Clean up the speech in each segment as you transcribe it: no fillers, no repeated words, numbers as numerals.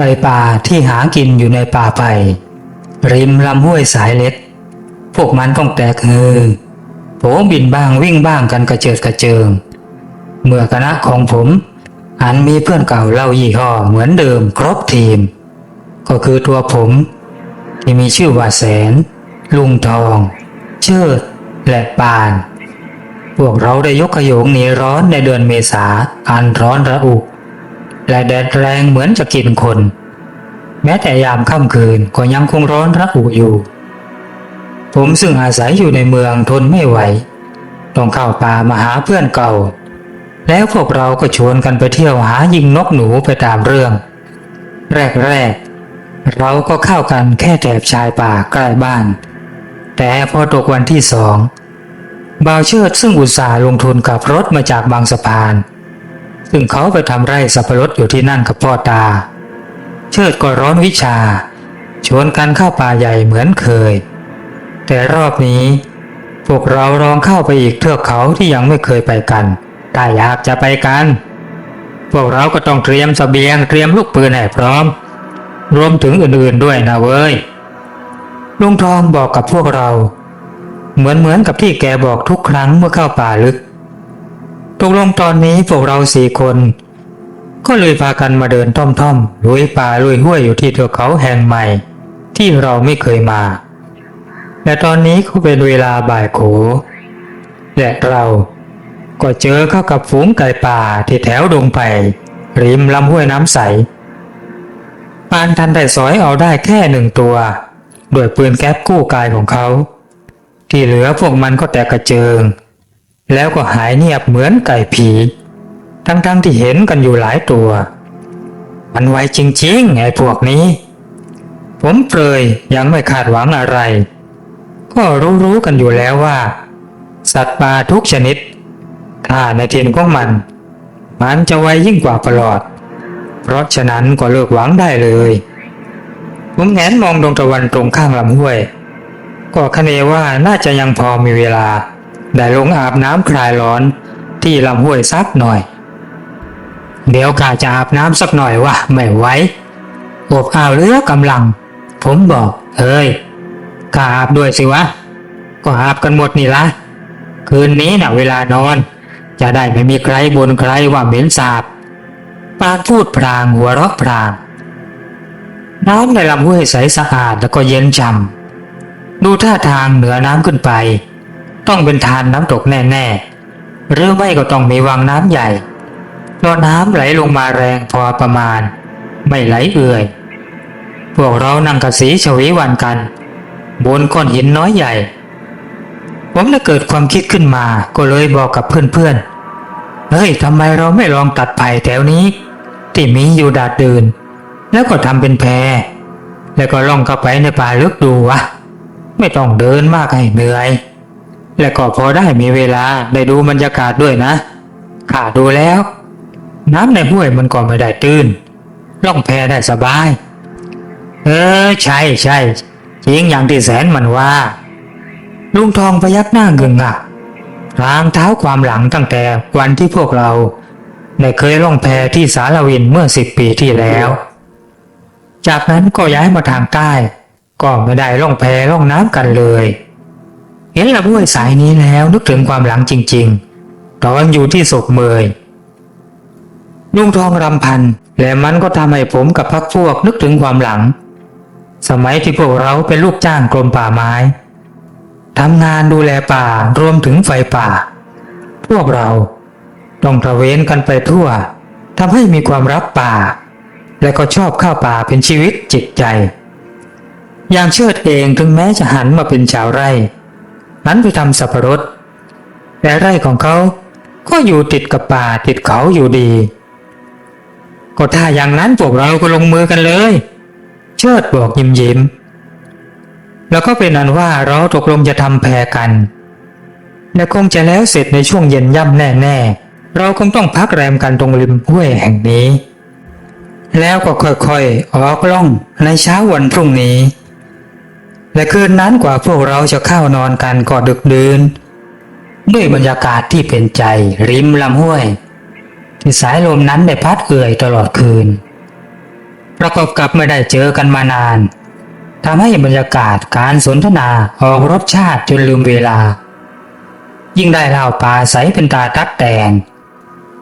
ก่ป่าที่หากินอยู่ในป่าไผ่ริมลำห้วยสายเล็กพวกมันต้องแตกฮือโผบินบ้างวิ่งบ้างกันกระเจิดกระเจิงเมื่อคณะของผมอันมีเพื่อนเก่าเล่ายี่ห้อเหมือนเดิมครบทีมก็คือตัวผมที่มีชื่อว่าแสนลุงทองเชิดและปานพวกเราได้ยกขโยงหนีร้อนในเดือนเมษาอันร้อนระอุและแดดแรงเหมือนจะกินคนแม้แต่ยามค่ำคืนก็ยังคงร้อนระอุอยู่ผมซึ่งอาศัยอยู่ในเมืองทนไม่ไหวต้องเข้าป่ามาหาเพื่อนเก่าแล้วพวกเราก็ชวนกันไปเที่ยวหายิงนกหนูไปตามเรื่องแรกเราก็เข้ากันแค่แถบชายป่าใกล้บ้านแต่พอตกวันที่2บ่าวเชิดซึ่งอุตส่าห์ลงทุนกับรถมาจากบางสะพานซึ่งเขาไปทำไร่สับปะรดอยู่ที่นั่นกับพ่อตาเชิดก็ร้อนวิชาชวนกันเข้าป่าใหญ่เหมือนเคยแต่รอบนี้พวกเราลองเข้าไปอีกเทือกเขาที่ยังไม่เคยไปกันถ้าอยากจะไปกันพวกเราก็ต้องเตรียมเสบียงเตรียมลูกปืนให้พร้อมรวมถึงอื่นๆด้วยนะเว้ยลุงทองบอกกับพวกเราเหมือนกับที่แกบอกทุกครั้งเมื่อเข้าป่าลึกตกลงตอนนี้พวกเรา4 คนก็เลยพากันมาเดินท่อมๆลุยป่าลุยห้วยอยู่ที่เทือกเขาแห่งใหม่ที่เราไม่เคยมาและตอนนี้ก็เป็นเวลาบ่ายโขและเราก็เจอเข้ากับฝูงไก่ป่าที่แถวดงไผ่ริมลำห้วยน้ำใสปานทันได้สอยเอาได้แค่1 ตัวด้วยปืนแก๊ปกู้กายของเขาที่เหลือพวกมันก็แตกกระเจิงแล้วก็หายเงียบเหมือนไก่ผีทั้งที่เห็นกันอยู่หลายตัวมันไวจริงๆไอ้พวกนี้ผมเปรยยังไม่คาดหวังอะไรก็รู้กันอยู่แล้วว่าสัตว์ป่าทุกชนิดถ้าในถิ่นของมันจะไวยิ่งกว่าปลอดเพราะฉะนั้นก็เลิกหวังได้เลยผมแงนมองดวงตะวันตรงข้างลำห้วยก็คาดว่าน่าจะยังพอมีเวลาได้ลงอาบน้ำคลายร้อนที่ลำห้วยสักหน่อยเดี๋ยวข้าจะอาบน้ำสักหน่อยวะไม่ไหวอบอ้าวเหลือกำลังผมบอกเฮ้ยข้าอาบด้วยสิวะก็อาบกันหมดนี่ละคืนนี้น่ะเวลานอนจะได้ไม่มีใครบ่นใครว่าเหม็นสาบปากพูดพรางหัวเราะพรางน้ำในลำห้วยใสสะอาดแล้วก็เย็นช่ำดูท่าทางเหนือน้ำขึ้นไปต้องเป็นทานน้ำตกแน่ๆหรือไม่ก็ต้องมีวังน้ำใหญ่เพราะน้ำไหลลงมาแรงพอประมาณไม่ไหลเอื่อยพวกเรานั่งกระสีชวีวันกันบนก้อนหินน้อยใหญ่ผมได้เกิดความคิดขึ้นมาก็เลยบอกกับเพื่อนๆเฮ้ยทำไมเราไม่ลองตัดไผ่แถวนี้ที่มีอยู่ดาดดื่นแล้วก็ทำเป็นแพแล้วก็ล่องเข้าไปในป่าลึกดูวะไม่ต้องเดินมากให้เหนื่อยและก็พอได้มีเวลาได้ดูบรรยากาศด้วยนะข้าดูแล้วน้ำในห้วยมันก็ไม่ได้ตื้นล่องแพได้สบายใช่จริงอย่างที่แสนมันว่าลุงทองพยักหน้าเงึงงักรางเท้าความหลังตั้งแต่วันที่พวกเราได้เคยล่องแพที่สารวินเมื่อ10 ปีที่แล้วจากนั้นก็ย้ายมาทางใต้ก็ไม่ได้ล่องแพล่องน้ำกันเลยเห็นลำห้วยสายนี้แล้วนึกถึงความหลังจริงๆตอนอยู่ที่ศพเมยลุงทองรำพันและมันก็ทำให้ผมกับพรรคพวกนึกถึงความหลังสมัยที่พวกเราเป็นลูกจ้างกรมป่าไม้ทำงานดูแลป่ารวมถึงไฟป่าพวกเราต้องตระเวนกันไปทั่วทำให้มีความรักป่าและก็ชอบเข้าป่าเป็นชีวิตจิตใจอย่างเชิดเองถึงแม้จะหันมาเป็นชาวไร่นั้นไปทำสับปะรดแต่ไร่ของเขาก็อยู่ติดกับป่าติดเขาอยู่ดีก็ถ้าอย่างนั้นพวกเราก็ลงมือกันเลยเชิดบอกยิ้มแล้วก็เป็นอันว่าเราตกลงจะทำแพกันและคงจะแล้วเสร็จในช่วงเย็นย่ำแน่ๆเราคงต้องพักแรมกันตรงริมห้วยแห่งนี้แล้วก็ค่อยๆออกล่องในเช้าวันพรุ่งนี้และคืนนั้นกว่าพวกเราจะเข้านอนกันก็ดึกดื่นด้วยบรรยากาศที่เป็นใจริมลำห้วยที่สายลมนั้นได้พัดเอื่อยตลอดคืน ประกอบกับไม่ได้เจอกันมานานทำให้บรรยากาศการสนทนาออกรสชาติจนลืมเวลายิ่งได้เหล้าปลาใสเป็นตาตักแตง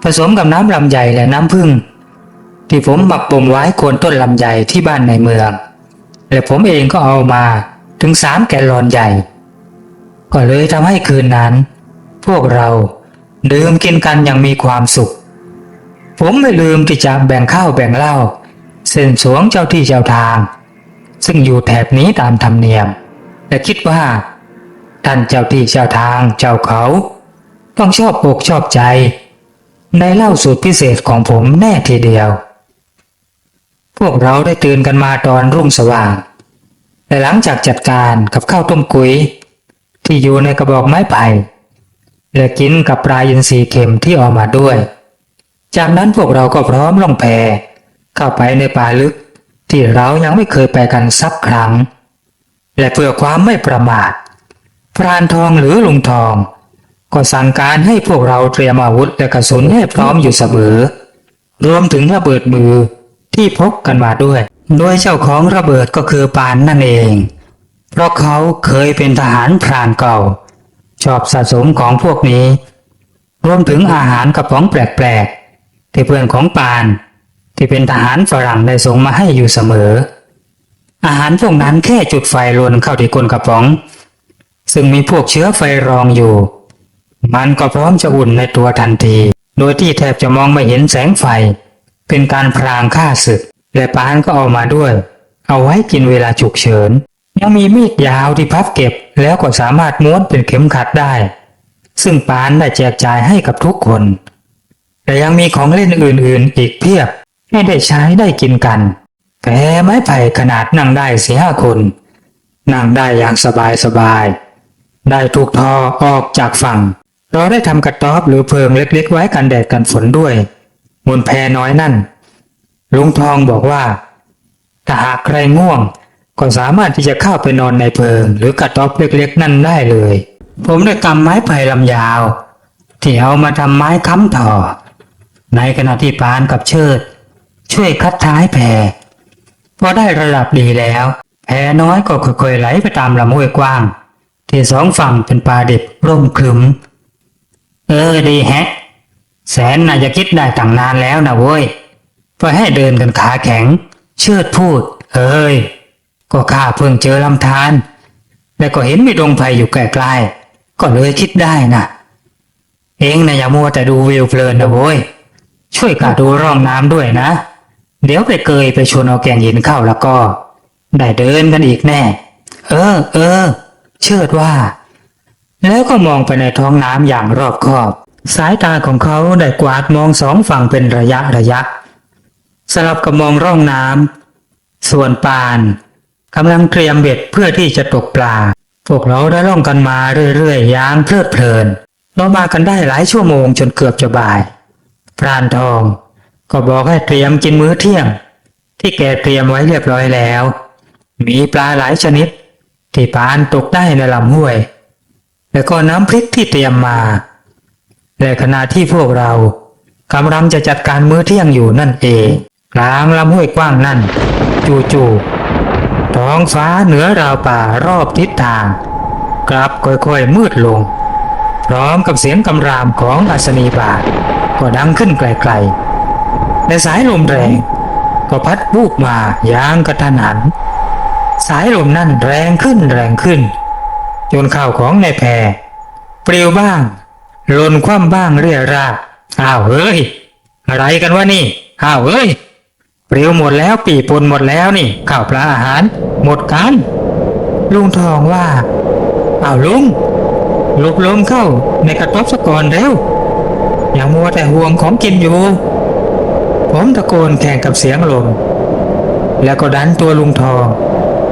ผสมกับน้ำลำไยและน้ำผึ้งที่ผมหมักบ่มไว้โคนต้นลำไยที่บ้านในเมืองและผมเองก็เอามาถึง3 แกลลอนใหญ่ก็เลยทำให้คืนนั้นพวกเราดื่มกินกันอย่างมีความสุขผมไม่ลืมที่จะแบ่งข้าวแบ่งเหล้าเส้นสวงเจ้าที่เจ้าทางซึ่งอยู่แถบนี้ตามธรรมเนียมและคิดว่าท่านเจ้าที่เจ้าทางเจ้าเขาต้องชอบอกชอบใจในเหล้าสูตรพิเศษของผมแน่ทีเดียวพวกเราได้ตื่นกันมาตอนรุ่งสว่างและหลังจากจัดการกับข้าวต้มกุยที่อยู่ในกระบอกไม้ไผ่และกินกับปลาอินทรีเค็มที่ออกมาด้วยจากนั้นพวกเราก็พร้อมล่องแพเข้าไปในป่าลึกที่เรายังไม่เคยไปกันสักครั้งและเพื่อความไม่ประมาทพรานทองหรือลุงทองก็สั่งการให้พวกเราเตรียมอาวุธและกระสุนให้พร้อมอยู่เสมอรวมถึงระเบิดมือที่พกกันมาด้วยโดยเจ้าของระเบิดก็คือปานนั่นเองเพราะเขาเคยเป็นทหารพรานเก่าชอบสะสมของพวกนี้รวมถึงอาหารกระป๋องแปลกๆที่เพื่อนของปานที่เป็นทหารฝรั่งได้ส่งมาให้อยู่เสมออาหารพวกนั้นแค่จุดไฟลนเข้าที่ก้นกระป๋องซึ่งมีพวกเชื้อไฟรองอยู่มันก็พร้อมจะอุ่นในตัวทันทีโดยที่แทบจะมองไม่เห็นแสงไฟเป็นการพรางฆ่าศึกและปานก็เอามาด้วยเอาไว้กินเวลาฉุกเฉินยังมีมีดยาวที่พับเก็บแล้วก็สามารถม้วนเป็นเข็มขัดได้ซึ่งปานได้แจกจ่ายให้กับทุกคนแต่ยังมีของเล่นอื่นๆอีกเพียบให้ได้ใช้ได้กินกันแพไม้ไผ่ขนาดนั่งได้4-5 คนนั่งได้อย่างสบายๆได้ถูกทอออกจากฝั่งเราได้ทำกระต๊อบหรือเพิงเล็กๆไว้กันแดดกันฝนด้วยบนแพน้อยนั่นลุงทองบอกว่าถ้าหากใครง่วงก็สามารถที่จะเข้าไปนอนในเพิงหรือกระต๊อบเล็กๆนั่นได้เลยผมได้กำไม้ไผ่ลำยาวที่เอามาทำไม้ค้ำถ่อในขณะที่ปานกับเชิดช่วยคัดท้ายแพพอได้ระดับดีแล้วแพน้อยก็ค่อยๆไหลไปตามลำห้วยกว้างที่2 ฝั่งเป็นป่าดิบร่มครึ้มดีแฮะแสนน่าจะคิดได้ตั้งนานแล้วนะเว้ยพอให้เดินกันขาแข็งเชิดพูดก็ข้าเพิ่งเจอลำธารและก็เห็นมีดงไผ่อยู่ใกล้ๆก็เลยคิดได้นะเองนะอย่ามัวแต่ดูวิวเพลินนะเว้ยช่วยข้าดูร่องน้ำด้วยนะเดี๋ยวไปเกยไปชนเอาแก่งหินเข้าแล้วก็ได้เดินกันอีกแน่เชิดว่าแล้วก็มองไปในท้องน้ำอย่างรอบคอบสายตาของเขาได้กวาดมอง2 ฝั่งเป็นระยะสลับกับมองร่องน้ำส่วนปานกำลังเตรียมเบ็ดเพื่อที่จะตกปลาพวกเราได้ล่องกันมาเรื่อยๆอย่างเพลิดเพลินเรามากันได้หลายชั่วโมงจนเกือบจะบ่ายพรานทองก็บอกให้เตรียมกินมื้อเที่ยงที่แกเตรียมไว้เรียบร้อยแล้วมีปลาหลายชนิดที่ปานตกได้ในลำห้วยแล้วก็น้ำพริกที่เตรียมมาและขณะที่พวกเรากำลังจะจัดการมื้อเที่ยงอยู่นั่นเองกลางลำห้วยกว้างนั่นจู่ๆท้องฟ้าเหนือราวป่ารอบทิศทางกลับค่อยๆมืดลงพร้อมกับเสียงคำรามของอัศนีบาทก็ดังขึ้นไกลๆและสายลมแรงก็พัดวูบมาอย่างกระทันหันสายลมนั่นแรงขึ้นจนข้าวของในแพปลิวบ้างหล่นคว่ำบ้างเรี่ยราอะไรกันวะนี่ปลิวหมดแล้วปีปนหมดแล้วนี่ข้าวปลาอาหารหมดกันลุงทองว่าลุงหลบลมเข้าในกระต๊อบซะก่อนเร็วอย่ามัวแต่ห่วงของกินอยู่ผมตะโกนแข่งกับเสียงลมแล้วก็ดันตัวลุงทอง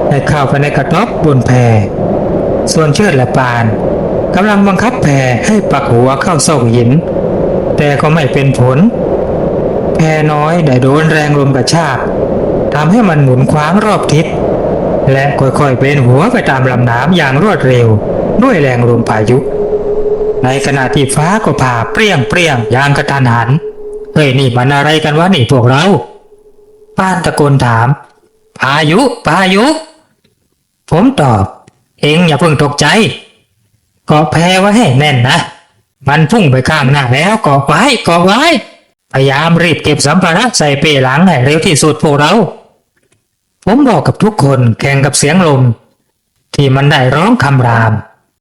ให้เข้าไปในกระต๊อบบนแพส่วนเชิดและปานกำลังบังคับแพให้ปักหัวเข้าซอกหินแต่ก็ไม่เป็นผลแพน้อยได้โดนแรงลมกระชากทำให้มันหมุนคว้างรอบทิศและค่อยๆเป็นหัวไปตามลำน้ำอย่างรวดเร็วด้วยแรงลมพายุในขณะที่ฟ้าก็ผ่าเปรี้ยงอย่างกระทันหันนี่มันอะไรกันวะนี่พวกเรา ป้านตะโกนถามพายุผมตอบเอ็งอย่าเพิ่งตกใจเกาะแพไว้ให้แน่นนะมันพุ่งไปข้างหน้าแล้วเกาะไว้พยายามรีบเก็บสัมภาระใส่เป้หลังให้เร็วที่สุดพวกเราผมบอกกับทุกคนแข่งกับเสียงลมที่มันได้ร้องคำราม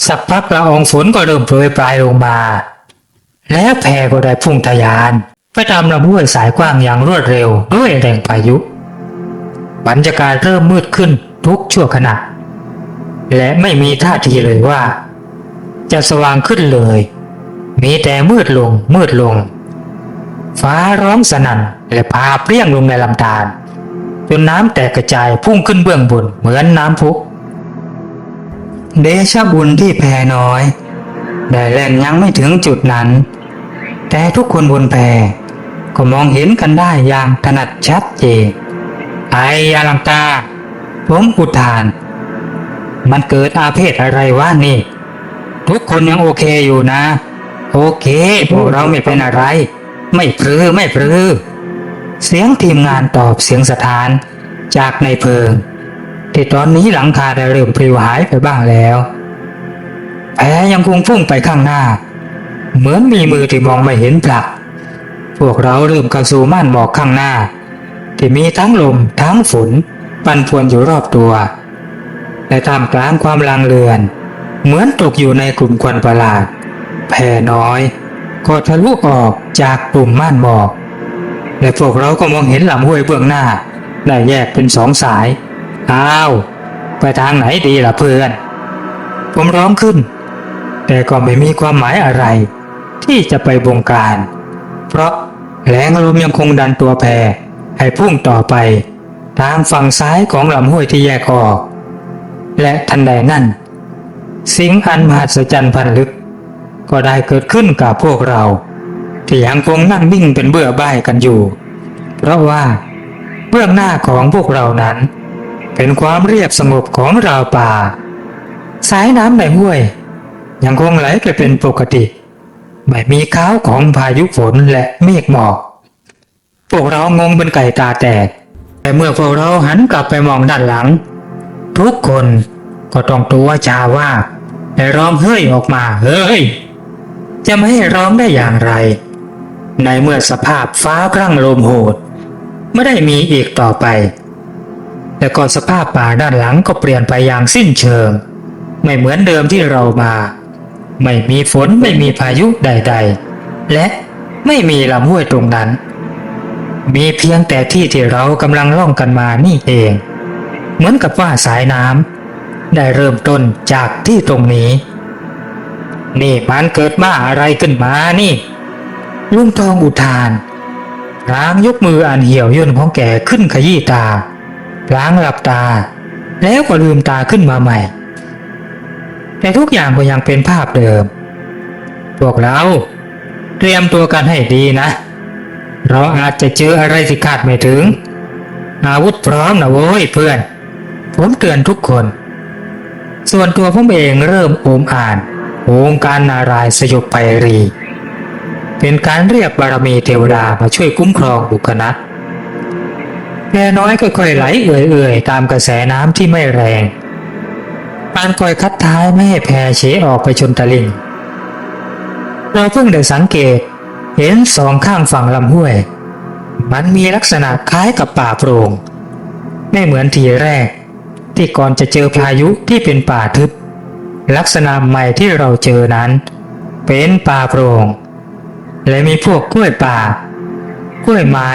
สักพักละอองฝนก็เริ่มโปรยปลายลงมาแล้วแพก็ได้พุ่งทะยานไปตามลำห้วยสายกว้างอย่างรวดเร็วด้วยแรงพายุบรรยากาศเริ่มมืดขึ้นทุกชั่วขณะและไม่มีท่าทีเลยว่าจะสว่างขึ้นเลยมีแต่มืดลงฟ้าร้องสนั่นและพาเปรี้ยงลงในลำธารจนน้ำแตกกระจายพุ่งขึ้นเบื้องบนเหมือนน้ำพุเดชะบุญที่แพน้อยได้แล่นยังไม่ถึงจุดนั้นแต่ทุกคนบนแพก็มองเห็นกันได้อย่างถนัดชัดเจนไอ้ยาลังกาผมอุทานมันเกิดอาเพศอะไรวะนี่ทุกคนยังโอเคอยู่นะโอเคพวกเราไม่เป็นอะไรไม่พลือเสียงทีมงานตอบเสียงสถานจากในเพลิงที่ตอนนี้หลังคาได้เริ่มปลิวหายไปบ้างแล้วแพยังคงพุ่งไปข้างหน้าเหมือนมีมือที่มองไม่เห็นผลักพวกเราเริ่มเข้าสู่ม่านหมอกข้างหน้าที่มีทั้งลมทั้งฝนปั่นป่วนอยู่รอบตัวและท่ามกลางความลางเลือนเหมือนตกอยู่ในกลุ่มควันประหลาดแผ่น้อยก็ทะลุออกจากกลุ่มม่านหมอกและพวกเราก็มองเห็นลำห้วยเบื้องหน้าได้แยกเป็นสองสายอ้าวไปทางไหนดีล่ะเพื่อนผมร้องขึ้นแต่ก็ไม่มีความหมายอะไรที่จะไปบงการเพราะแรงลมยังคงดันตัวแพให้พุ่งต่อไปทางฝั่งซ้ายของลำห้วยที่แยกออกและทันใดนั้นสิ่งอันมหัศจรรย์พันลึกก็ได้เกิดขึ้นกับพวกเราที่ยังคงนั่งนิ่งเป็นเบื่อบ่ายกันอยู่เพราะว่าเบื้องหน้าของพวกเรานั้นเป็นความเรียบสงบของราวป่าสายน้ำในห้วยยังคงไหลไปเป็นปกติไม่มีข้าวของพายุฝนและเมฆหมอกพวกเรางงเป็นไก่ตาแตกแต่เมื่อพวกเราหันกลับไปมองด้านหลังทุกคนก็ต้องตัวชาว่าแต่ร้องเฮ้ยออกมาเฮ้ยจะไม่ให้ร้องได้อย่างไรในเมื่อสภาพฟ้าครั่งลมโหดไม่ได้มีอีกต่อไปแต่ก็สภาพป่าด้านหลังก็เปลี่ยนไปอย่างสิ้นเชิงไม่เหมือนเดิมที่เรามาไม่มีฝนไม่มีพายุใดๆและไม่มีลำห้วยตรงนั้นมีเพียงแต่ที่ที่เรากำลังล่องกันมานี่เองเหมือนกับว่าสายน้ำได้เริ่มต้นจากที่ตรงนี้นี่มันเกิดบ้าอะไรขึ้นมานี่ลุงทองอุทานพลางยกมืออันเหี่ยวย่นของแกขึ้นขยี้ตาพลางหลับตาแล้วก็ลืมตาขึ้นมาใหม่แต่ทุกอย่างก็ยังเป็นภาพเดิมพวกเราเตรียมตัวกันให้ดีนะเราอาจจะเจออะไรที่คาดไม่ถึงอาวุธพร้อมนะโว้ยเพื่อนผมเตือนทุกคนส่วนตัวผมเองเริ่มโอมอ่านองค์การนารายณ์สยบไพรีเป็นการเรียกบารมีเทวดามาช่วยคุ้มครองบุคคลแพน้อยค่อยๆไหลเอื่อยๆตามกระแสน้ำที่ไม่แรงปานคอยคัดท้ายไม่ให้แพเฉออกไปชนตะลิ่งเราเพิ่งได้สังเกตเห็นสองข้างฝั่งลำห้วยมันมีลักษณะคล้ายกับป่าโปร่งไม่เหมือนทีแรกที่ก่อนจะเจอพายุที่เป็นป่าทึบลักษณะใหม่ที่เราเจอนั้นเป็นป่าโปร่งและมีพวกกล้วยป่ากล้วยไม้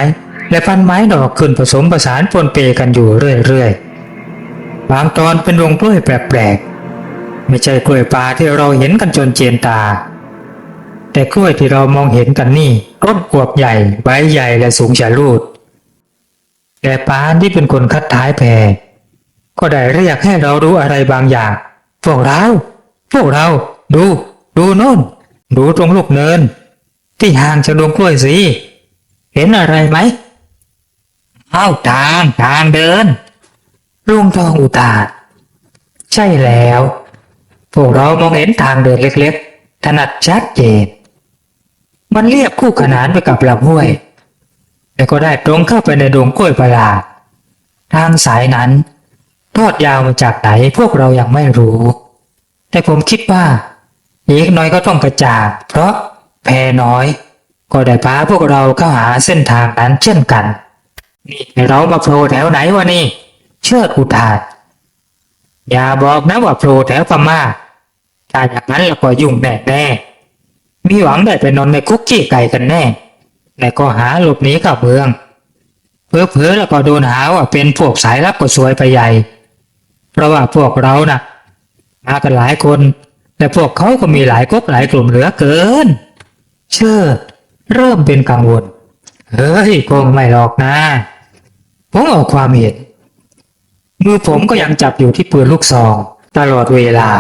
และพันไม้ดอกขึ้นผสมผสานปนเปกันอยู่เรื่อยๆบางตอนเป็นวงกล้วยแปลกๆไม่ใช่กล้วยป่าที่เราเห็นกันจนเจียนตาแต่กล้วยที่เรามองเห็นกันนี่ต้นอวบใหญ่ใบใหญ่และสูงฉลูดแต่ปานที่เป็นคนคัดท้ายแพก็ได้เรียกให้เรารู้อะไรบางอย่างพวกเราดูโน่นดูตรงลูกเนินที่ห่างจากดงกล้วยสิเห็นอะไรไหมทางเดินลุงทองอุทานใช่แล้วพวกเรามองเห็นทางเดินเล็กๆถนัดชัดเจนมันเรียบคู่ขนานไปกับลำห้วย แล้วก็ได้ตรงเข้าไปในดงกล้วยประหลาดทางสายนั้นทอดยาวมาจากไหนพวกเรายังไม่รู้แต่ผมคิดว่าอีกน้อยก็ต้องกระจ่างเพราะแพน้อยก็ได้พาพวกเราเข้าหาเส้นทางนั้นเช่นกันนี่เรามาโผล่แถวไหนวะนี่เชิดอุทานอย่าบอกนะว่าโผล่แถวพม่าถ้าอย่างนั้นเราก็ยุ่งแน่ๆมีหวังได้ไปนอนในคุกขี้ไก่กันแน่แต่ก็หาหลบหนีเข้าเมืองเผลอๆแล้วก็โดนหาว่าเป็นพวกสายลับก็ซวยไปใหญ่เพราะว่าพวกเราน่ะมากันหลายคนแต่พวกเขาก็มีหลายก๊กหลายกลุ่มเหลือเกินเชิดเริ่มเป็นกังวลเฮ้ยคงไม่หรอกนะผมออกความเห็นมือผมก็ยังจับอยู่ที่ปืนลูกซองตลอดเวลา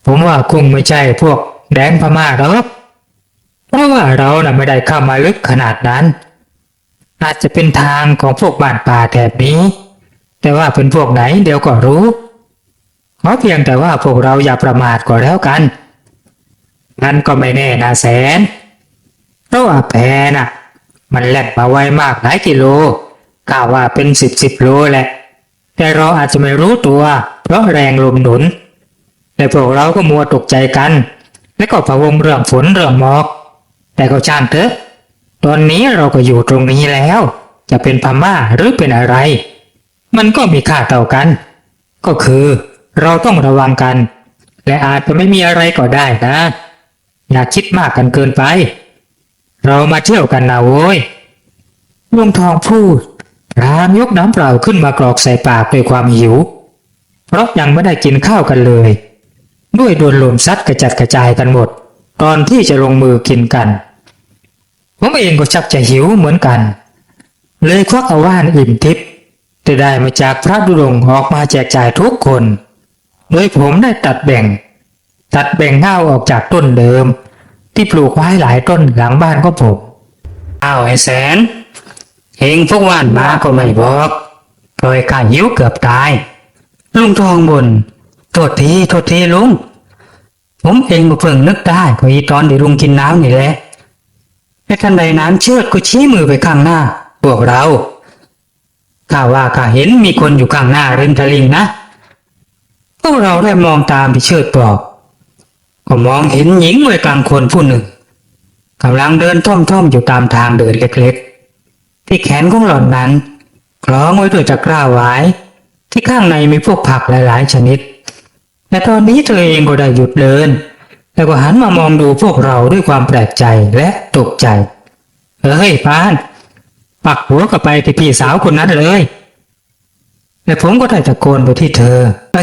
ผมว่าคงไม่ใช่พวกแดงพม่าหรอกเพราะว่าเราน่ะไม่ได้เข้ามาลึกขนาดนั้นอาจจะเป็นทางของพวกบ้านป่าแถบนี้แต่ว่าเป็นพวกไหนเดี๋ยวก็รู้ขอเพียงแต่ว่าพวกเราอย่าประมาทก็แล้วกันนั่นก็ไม่แน่นะแสนเพราะว่าแพน่ะมันแล่นมาไวมากหลายกิโลกล่าวว่าเป็นสิบโลแหละแต่เราอาจจะไม่รู้ตัวเพราะแรงลมหนุนแต่พวกเราก็มัวตกใจกันและก็พะวงเรื่องฝนเรื่องหมอกแต่ก็ช่างเถอะตอนนี้เราก็อยู่ตรงนี้แล้วจะเป็นพม่าหรือเป็นอะไรมันก็มีค่าเท่ากันก็คือเราต้องระวังกันและอาจจะไม่มีอะไรก็ได้นะอย่าคิดมากกันเกินไปเรามาเที่ยวกันนะโว้ยลุงทองพูดพรางยกน้ำเปล่าขึ้นมากรอกใส่ปากด้วยความหิวเพราะยังไม่ได้กินข้าวกันเลยด้วยโดนลมซัดกระจัดกระจายกันหมดตอนที่จะลงมือกินกันผมเองก็ชักจะหิวเหมือนกันเลยควักเอาว่านอิ่มทิพย์ที่ได้มาจากพระธุดงค์ออกมาแจกจ่ายทุกคนโดยผมได้ตัดแบ่งง่าวออกจากต้นเดิมที่ปลูกไว้หลายต้นหลังบ้านก็ผมอ้าวไอ้แสนเองพวกว่านมาก็ไม่บอกปล่อยข้าหิวเกือบตายลุงทองบ่นโทษทีลุงผมเองก็เพิ่งนึกได้ก็อีตอนที่ลุงกินน้ำนี่แหละแต่ทันใดนั้นเชิดก็ชี้มือไปข้างหน้าพวกเราข้าว่าข้าเห็นมีคนอยู่ข้างหน้าริมตลิ่งนะพวกเราได้มองตามที่เชิดบอกก็มองเห็นหญิงวัยกลางคนผู้หนึ่งกำลังเดินท่อมๆอยู่ตามทางเดินเล็กๆที่แขนของหล่อนนั้นคล้องไว้ด้วยตะกร้าไว้ที่ข้างในมีพวกผักหลายๆชนิดแต่ตอนนี้เธอเองก็ได้หยุดเดินแล้วก็หันมามองดูพวกเราด้วยความแปลกใจและตกใจเฮ้ยปานปักหัวก็ไปที่พี่สาวคนนั้นเลยและผมก็ได้ตะโกนไปที่เธอ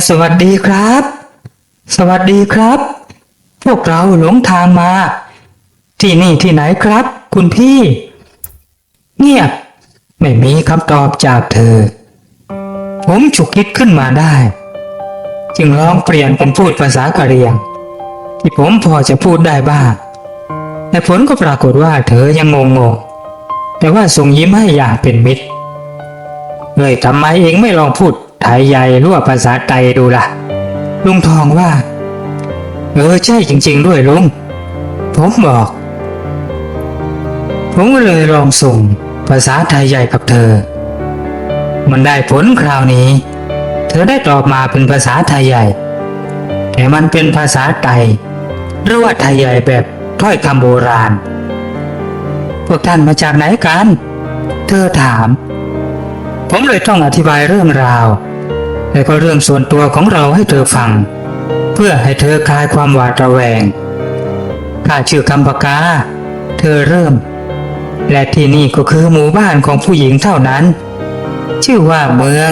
สวัสดีครับสวัสดีครับพวกเราหลงทางมาที่นี่ที่ไหนครับคุณพี่เงียบไม่มีคำตอบจากเธอผมฉุกคิดขึ้นมาได้จึงลองเปลี่ยนเป็นพูดภาษากะเหรี่ยงที่ผมพอจะพูดได้บ้างแต่ผลก็ปรากฏว่าเธอยังงงแต่ว่าส่งยิ้มให้อย่างเป็นมิตรทำไมเองไม่ลองพูดไทยใหญ่หรือว่าภาษาไทยดูล่ะลุงทองว่าใช่จริงๆด้วยลุงผมบอกผมก็เลยลองส่งภาษาไทยใหญ่กับเธอมันได้ผลคราวนี้เธอได้ตอบมาเป็นภาษาไทยใหญ่แต่มันเป็นภาษาไทยหรือว่าไทยใหญ่แบบถ้อยคำโบราณพวกท่านมาจากไหนกันเธอถามผมเลยต้องอธิบายเรื่องราวและก็เรื่องส่วนตัวของเราให้เธอฟังเพื่อให้เธอคลายความหวาดระแวงข้าชื่อคำปากาเธอเริ่มและที่นี่ก็คือหมู่บ้านของผู้หญิงเท่านั้นชื่อว่าเมือง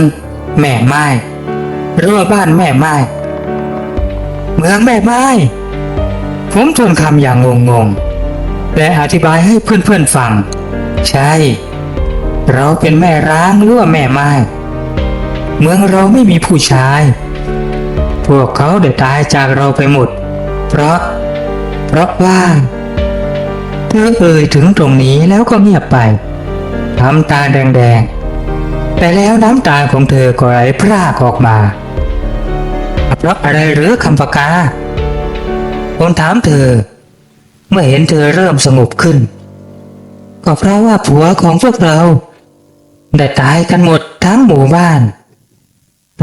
แม่ไม้หรือว่าบ้านแม่ไม้เมืองแม่ไม้ผมทวนคำอย่างงงและอธิบายให้เพื่อนๆฟังใช่เราเป็นแม่ร้างหรือว่าแม่ไม้เมืองเราไม่มีผู้ชายพวกเขาได้ตายจากเราไปหมดเพราะว่าเธอถึงตรงนี้แล้วก็เงียบไปทำตาแดงๆแต่แล้วน้ำตาของเธอก็ไหลพรากออกมาเพราะอะไรหรือคำปากาผมถามเธอเมื่อเห็นเธอเริ่มสงบขึ้น ก็เพราะว่าผัวของพวกเราได้ตายกันหมดทั้งหมู่บ้าน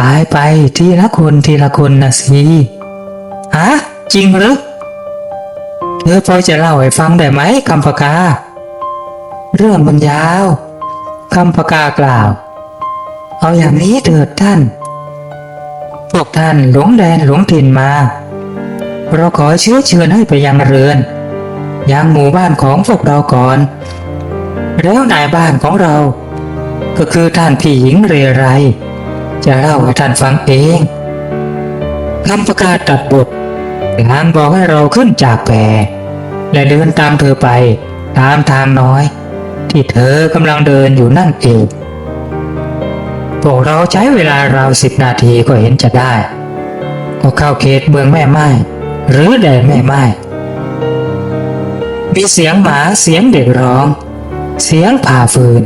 ตายไปทีละคนนะสิฮะจริงหรือเธอพอจะเล่าให้ฟังได้ไหมคำปากาเรื่องมันยาวคำปากากล่าวเอาอย่างนี้เถิดท่านพวกท่านหลงแดนหลงถิ่นมาเราขอเชื้อเชิญให้ไปยังเรือนยังหมู่บ้านของพวกเราก่อนแล้วนายบ้านของเราก็คือท่านพี่หญิงเรไรจะเล่าให้ท่านฟังเองคำประกาศตัดบทงานบอกให้เราขึ้นจากแพและเดินตามเธอไปตามทางน้อยที่เธอกำลังเดินอยู่นั่นเองพวกเราใช้เวลาราว10 นาทีก็เห็นจะได้ก็เข้าเขตเมืองแม่ไม้หรือแดนแม่ไม้มีเสียงหมาเสียงเด็กร้องเสียงผ่าฟืน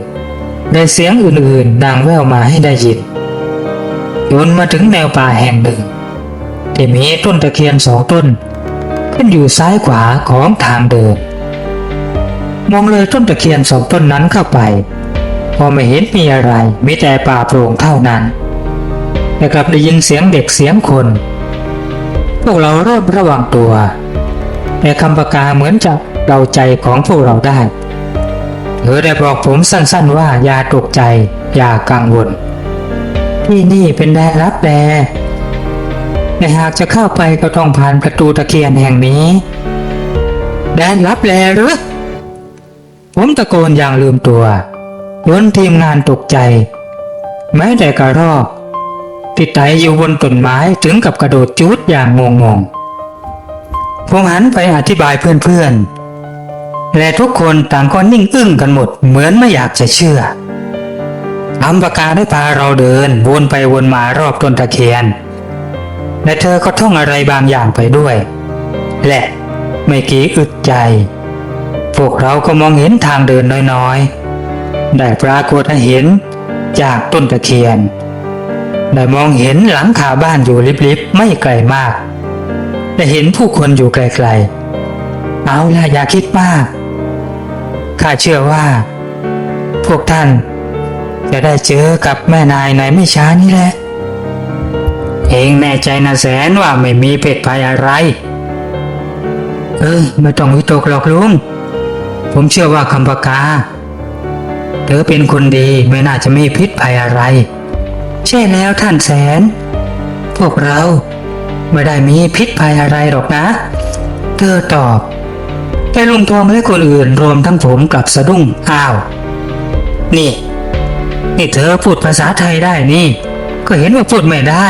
และเสียงอื่นๆดังแว่วมาให้ได้ยินจนมาถึงแนวป่าแห่งหนึ่งที่มีต้นตะเคียน2 ต้นขึ้นอยู่ซ้ายขวาของทางเดินมองเลยต้นตะเคียน2 ต้นนั้นเข้าไปพอไม่เห็นมีอะไรมีแต่ป่าโปร่งเท่านั้นแต่กลับได้ยินเสียงเด็กเสียงคนพวกเราเริ่มระวังตัวแต่คำปากาเหมือนจะเดาใจของพวกเราได้เธอได้บอกผมสั้นๆว่าอย่าตกใจอย่ากังวลที่นี่เป็นแดนลับแลแต่หากจะเข้าไปก็ต้องผ่านประตูตะเคียนแห่งนี้แดนลับแลหรือผมตะโกนอย่างลืมตัวจนทีมงานตกใจแม้แต่กระรอกที่ไต่อยู่บนต้นไม้ถึงกับกระโดดจูดอย่างงงๆผมหันไปอธิบายเพื่อนๆและทุกคนต่างก็นิ่งอึ้งกันหมดเหมือนไม่อยากจะเชื่อคำปากาได้พาเราเดินวนไปวนมารอบต้นตะเคียนและเธอก็ท่องอะไรบางอย่างไปด้วยและไม่กี่อึดใจพวกเราก็มองเห็นทางเดินน้อยๆได้ปรากฏให้เห็นจากต้นตะเคียนได้มองเห็นหลังคาบ้านอยู่ลิบๆไม่ไกลมากได้เห็นผู้คนอยู่ไกลๆเอาล่ะอย่าคิดมากข้าเชื่อว่าพวกท่านจะได้เจอกับแม่นายในไม่ช้านี้แหละเองแน่ใจนะแสนว่าไม่มีเพศภัยอะไรไม่ต้องวิตกหรอกลุงผมเชื่อว่าคำปากาเธอเป็นคนดีไม่น่าจะมีพิษภัยอะไรใช่แล้วท่านแสนพวกเราไม่ได้มีพิษภัยอะไรหรอกนะเธอตอบแต่ลุงทองและคนอื่นรวมทั้งผมกลับสะดุ้งอ้าวนี่เธอพูดภาษาไทยได้นี่ก็เห็นว่าพูดไม่ได้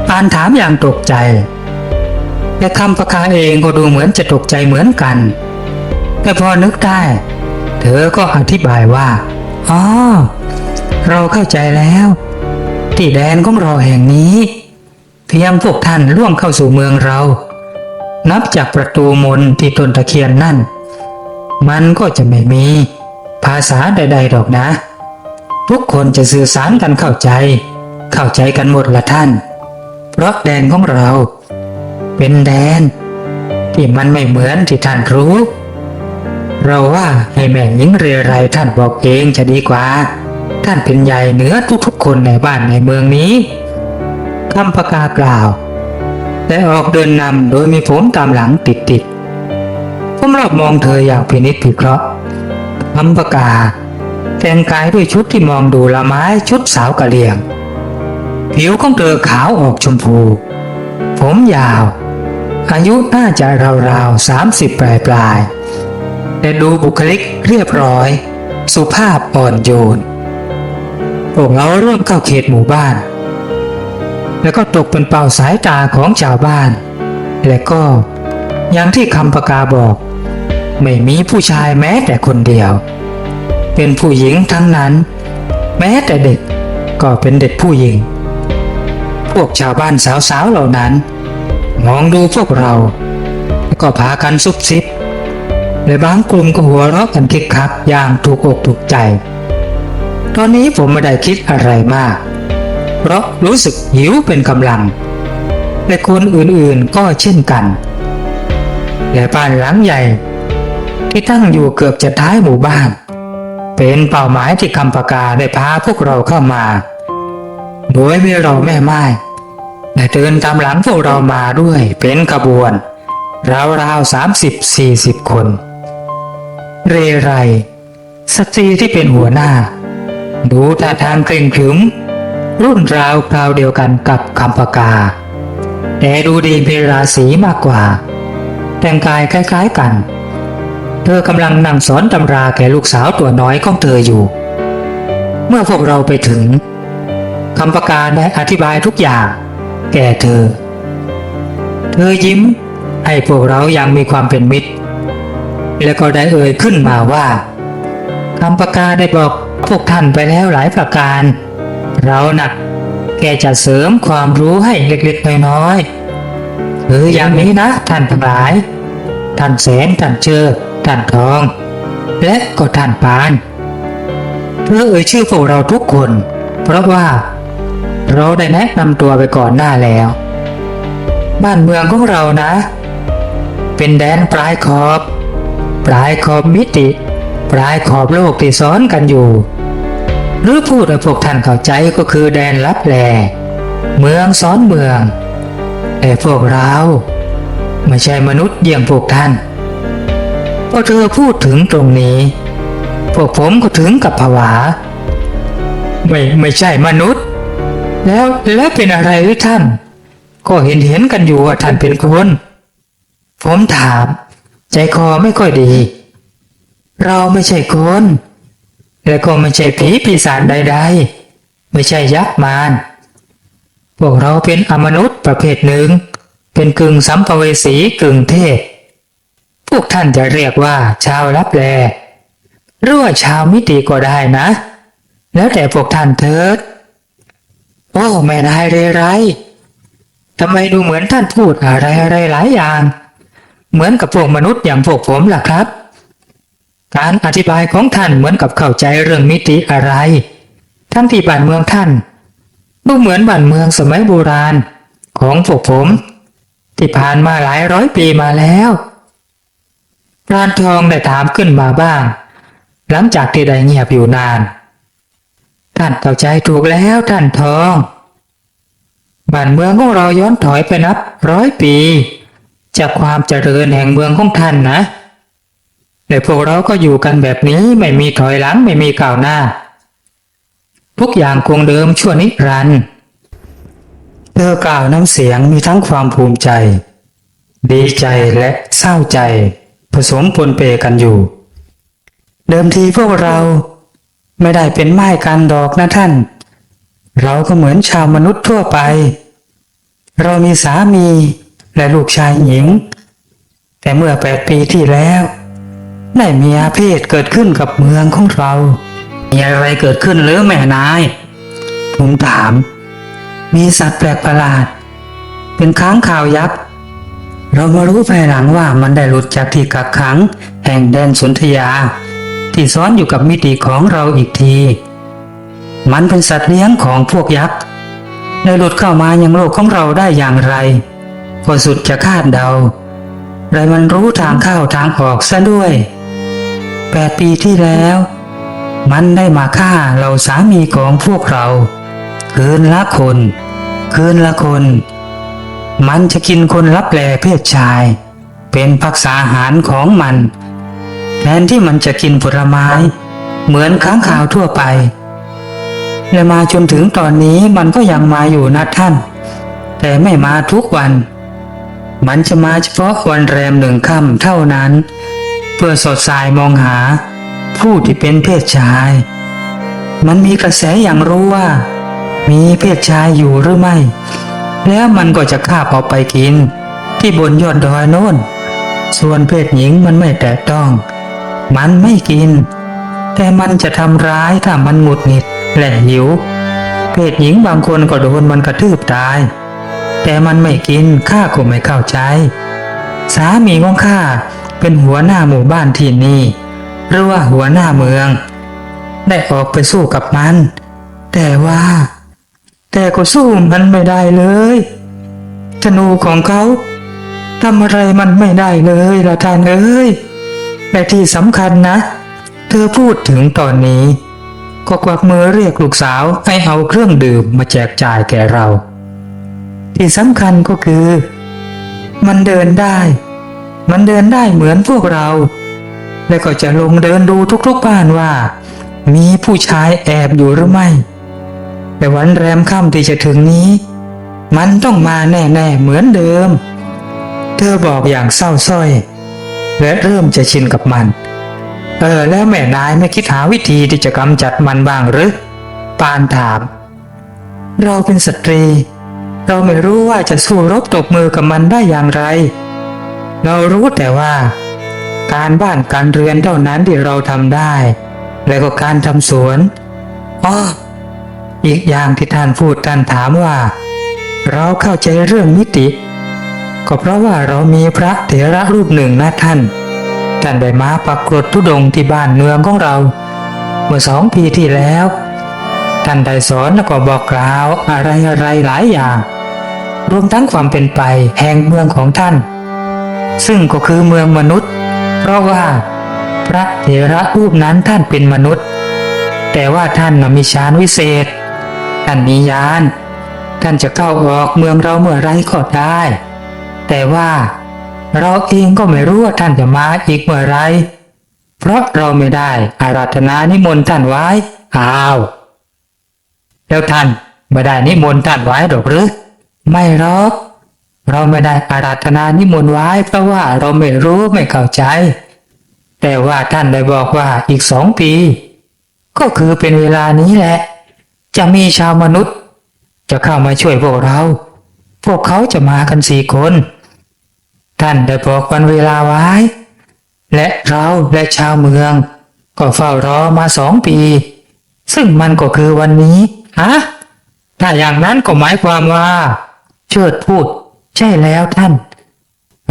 ปานถามอย่างตกใจแต่คำปากาเองก็ดูเหมือนจะตกใจเหมือนกันแต่พอนึกได้เธอก็อธิบายว่าอ๋อเราเข้าใจแล้วที่แดนของเราแห่งนี้เพียงพวกท่านล่วงเข้าสู่เมืองเรานับจากประตูมนที่ต้นตะเคียนนั่นมันก็จะไม่มีภาษาใดๆหรอกนะทุกคนจะสื่อสารกันเข้าใจกันหมดละท่านเพราะแดนของเราเป็นแดนที่มันไม่เหมือนที่ท่านรู้เราว่าให้แม่หญิงเรไรท่านบอกเองจะดีกว่าท่านเป็นใหญ่เหนือทุกๆคนในบ้านในเมืองนี้คำปากากล่าวและออกเดินนำโดยมีผมตามหลังติดผมรอบมองเธออย่างพินิจพิเคราะห์คำปากาแต่งกายด้วยชุดที่มองดูละไม้ชุดสาวกะเหรี่ยงผิวของเธอขาวออกชมพูผมยาวอายุน่าจะราวๆ30ปลายแต่ดูบุคลิกเรียบร้อยสุภาพอ่อนโยนพวกเราเริ่มเข้าเขตหมู่บ้านแล้วก็ตกเป็นเป้าสายตาของชาวบ้านและก็อย่างที่คำปากาบอกไม่มีผู้ชายแม้แต่คนเดียวเป็นผู้หญิงทั้งนั้นแม้แต่เด็กก็เป็นเด็กผู้หญิงพวกชาวบ้านสาวๆเหล่านั้นมองดูพวกเราแล้วก็พากันซุบซิบและบางกลุ่มก็หัวเราะกันคึกคักอย่างถูกอกถูกใจตอนนี้ผมไม่ได้คิดอะไรมากเพราะรู้สึกหิวเป็นกำลังและคนอื่นๆก็เช่นกันและบ้านหลังใหญ่ ที่ตั้งอยู่เกือบจะท้ายหมู่บ้านเป็นเป้าหมายที่คำปากาได้พาพวกเราเข้ามาโดยมีเราแม่ไม้ได้เดินตามหลังพวกเรามาด้วยเป็นขบวนราว30-40 คนเรไรสตรีที่เป็นหัวหน้าดูท่าทางเคร่งขรึมรุ่นราวคราวเดียวกันกับคำปากาแต่ดูดีมีราศีมากกว่าแต่งกายคล้ายๆกันเธอกำลังนั่งสอนตำราแก่ลูกสาวตัวน้อยของเธออยู่เมื่อพวกเราไปถึงคำปากาได้อธิบายทุกอย่างแก่เธอยิ้มให้พวกเราอย่างมีความเป็นมิตรและก็ได้เอ่ยขึ้นมาว่าคำปากาได้บอกพวกท่านไปแล้วหลายประการเราน่ะแค่จะเสริมความรู้ให้เล็กๆน้อยๆอย่างนี้นะท่านทั้งหลายท่านแสนท่านเชิดท่านทองและก็ท่านปานเพื่อเอ่ยชื่อพวกเราทุกคนเพราะว่าเราได้แนะนำตัวไปก่อนหน้าแล้วบ้านเมืองของเรานะเป็นแดนปลายขอบมิติปลายขอบโลกที่ซ้อนกันอยู่หรือพูดให้พวกท่านเข้าใจก็คือแดนลับแลเมืองซ้อนเมืองแต่พวกเราไม่ใช่มนุษย์เยี่ยงพวกท่านพอเธอพูดถึงตรงนี้พวกผมก็ถึงกับผวาไม่ใช่มนุษย์แล้วเป็นอะไรหรือท่านก็เห็นกันอยู่ว่าท่านเป็นคนผมถามใจคอไม่ค่อยดีเราไม่ใช่คนและก็ไม่ใช่ผีปีศาจใดๆไม่ใช่ยักษ์มารพวกเราเป็นอมนุษย์ประเภทหนึ่งเป็นกึ่งสัมภเวสีกึ่งเทพพวกท่านจะเรียกว่าชาวลับแลหรือว่าชาวมิติก็ได้นะแล้วแต่พวกท่านเถิดโอ้แม่นายเรไรทำไมดูเหมือนท่านพูดอะไรหลายอย่างเหมือนกับพวกมนุษย์อย่างพวกผมล่ะครับการอธิบายของท่านเหมือนกับเข้าใจเรื่องมิติอะไรทั้งที่บ้านเมืองท่านดูเหมือนบ้านเมืองสมัยโบราณของพวกผมที่ผ่านมาหลายร้อยปีมาแล้วพรานทองได้ถามขึ้นมาบ้างหลังจากที่ได้เงียบอยู่นานท่านเข้าใจถูกแล้วท่านทองบ้านเมืองของเราย้อนถอยไปนับ100 ปีจากความเจริญแห่งเมืองของท่านนะแต่พวกเราก็อยู่กันแบบนี้ไม่มีถอยหลังไม่มีก้าวหน้าทุกอย่างคงเดิมชั่วนิรันดร์เธอกล่าวน้ำเสียงมีทั้งความภูมิใจดีใจและเศร้าใจผสมปนเปกันอยู่เดิมทีพวกเราไม่ได้เป็นไม้กันดอกนะท่านเราก็เหมือนชาวมนุษย์ทั่วไปเรามีสามีและลูกชายหญิงแต่เมื่อ8 ปีที่แล้วได้มีอาเพศเกิดขึ้นกับเมืองของเรามีอะไรเกิดขึ้นหรือแม่นายผมถามมีสัตว์แปลกประหลาดเป็นค้างคาวยักษ์เรามารู้ภายหลังว่ามันได้หลุดจากที่กักขังแห่งแดนสนธยาที่ซ้อนอยู่กับมิติของเราอีกทีมันเป็นสัตว์เลี้ยงของพวกยักษ์ได้หลุดเข้ามายังโลกของเราได้อย่างไรก็สุดจะคาดเดาและมันรู้ทางเข้าทางออกซะด้วย8 ปีที่แล้วมันได้มาฆ่าเราสามีของพวกเราคืนละคนมันจะกินคนลับแลเพศชายเป็นภักษาหารของมันแทนที่มันจะกินผลไม้เหมือนค้างคาวทั่วไปและมาจนถึงตอนนี้มันก็ยังมาอยู่นะท่านแต่ไม่มาทุกวันมันจะมาเฉพาะวันแรม1 ค่ำเท่านั้นเพื่อสอดสายมองหาผู้ที่เป็นเพศชายมันมีกระแสอย่างรู้ว่ามีเพศชายอยู่หรือไม่แล้วมันก็จะคาบเอาไปกินที่บนยอดดอยโน้นส่วนเพศหญิงมันไม่แตะต้องมันไม่กินแต่มันจะทำร้ายถ้ามันหงุดหงิดและหิวเพศหญิงบางคนก็โดนมันกระทืบตายแต่มันไม่กินข้าก็ไม่เข้าใจสามีของข้าเป็นหัวหน้าหมู่บ้านที่นี่หรือว่าหัวหน้าเมืองได้ออกไปสู้กับมันแต่ก็สู้มันไม่ได้เลยธนูของเขาทำอะไรมันไม่ได้เลยล่ะท่านเอ้ย และที่สำคัญนะ เธอพูดถึงตอนนี้ก็กวักมือเรียกลูกสาวให้เอาเครื่องดื่มมาแจกจ่ายแก่เรา ที่สำคัญก็คือ มันเดินได้เหมือนพวกเรา และก็จะลงเดินดูทุกๆบ้านว่า มีผู้ชายแอบอยู่หรือไม่แต่วันแรมค่ำที่จะถึงนี้ มันต้องมาแน่ๆเหมือนเดิม เธอบอกอย่างเศร้าส้อยและเริ่มจะชินกับมันแล้วแม่นายไม่คิดหาวิธีที่จะกำจัดมันบ้างหรือปานถามเราเป็นสตรีเราไม่รู้ว่าจะสู้รบตบมือกับมันได้อย่างไรเรารู้แต่ว่าการบ้านการเรือนเท่านั้นที่เราทำได้และก็การทำสวนอีกอย่างที่ท่านพูดท่านถามว่าเราเข้าใจเรื่องมิติก็เพราะว่าเรามีพระเถระรูปหนึ่งนะท่านได้มาปรากฏธุดงค์ที่บ้านเมืองของเราเมื่อ2 ปีที่แล้วท่านได้สอนและก็บอกกล่าวอะไรหลายอย่างรวมทั้งความเป็นไปแห่งเมืองของท่านซึ่งก็คือเมืองมนุษย์เพราะว่าพระเถระรูปนั้นท่านเป็นมนุษย์แต่ว่าท่านมีฌานวิเศษท่านมีญาณท่านจะเข้าออกเมืองเราเมื่อไรก็ได้แต่ว่าเราเองก็ไม่รู้ว่าท่านจะมาอีกเมื่อไรเพราะเราไม่ได้อาราธนานิมนต์ท่านไว้แล้วท่านไม่ได้นิมนต์ท่านไว้หรอกหรือไม่หรอกเราไม่ได้อาราธนานิมนต์ไว้เพราะว่าเราไม่รู้ไม่เข้าใจแต่ว่าท่านได้บอกว่าอีก2 ปีก็คือเป็นเวลานี้แหละจะมีชาวมนุษย์จะเข้ามาช่วยพวกเขาจะมากัน4 คนท่านได้บอกวันเวลาไว้และเราและชาวเมืองก็เฝ้ารอมา2 ปีซึ่งมันก็คือวันนี้ถ้าอย่างนั้นก็หมายความว่าเชิดพูดใช่แล้วท่าน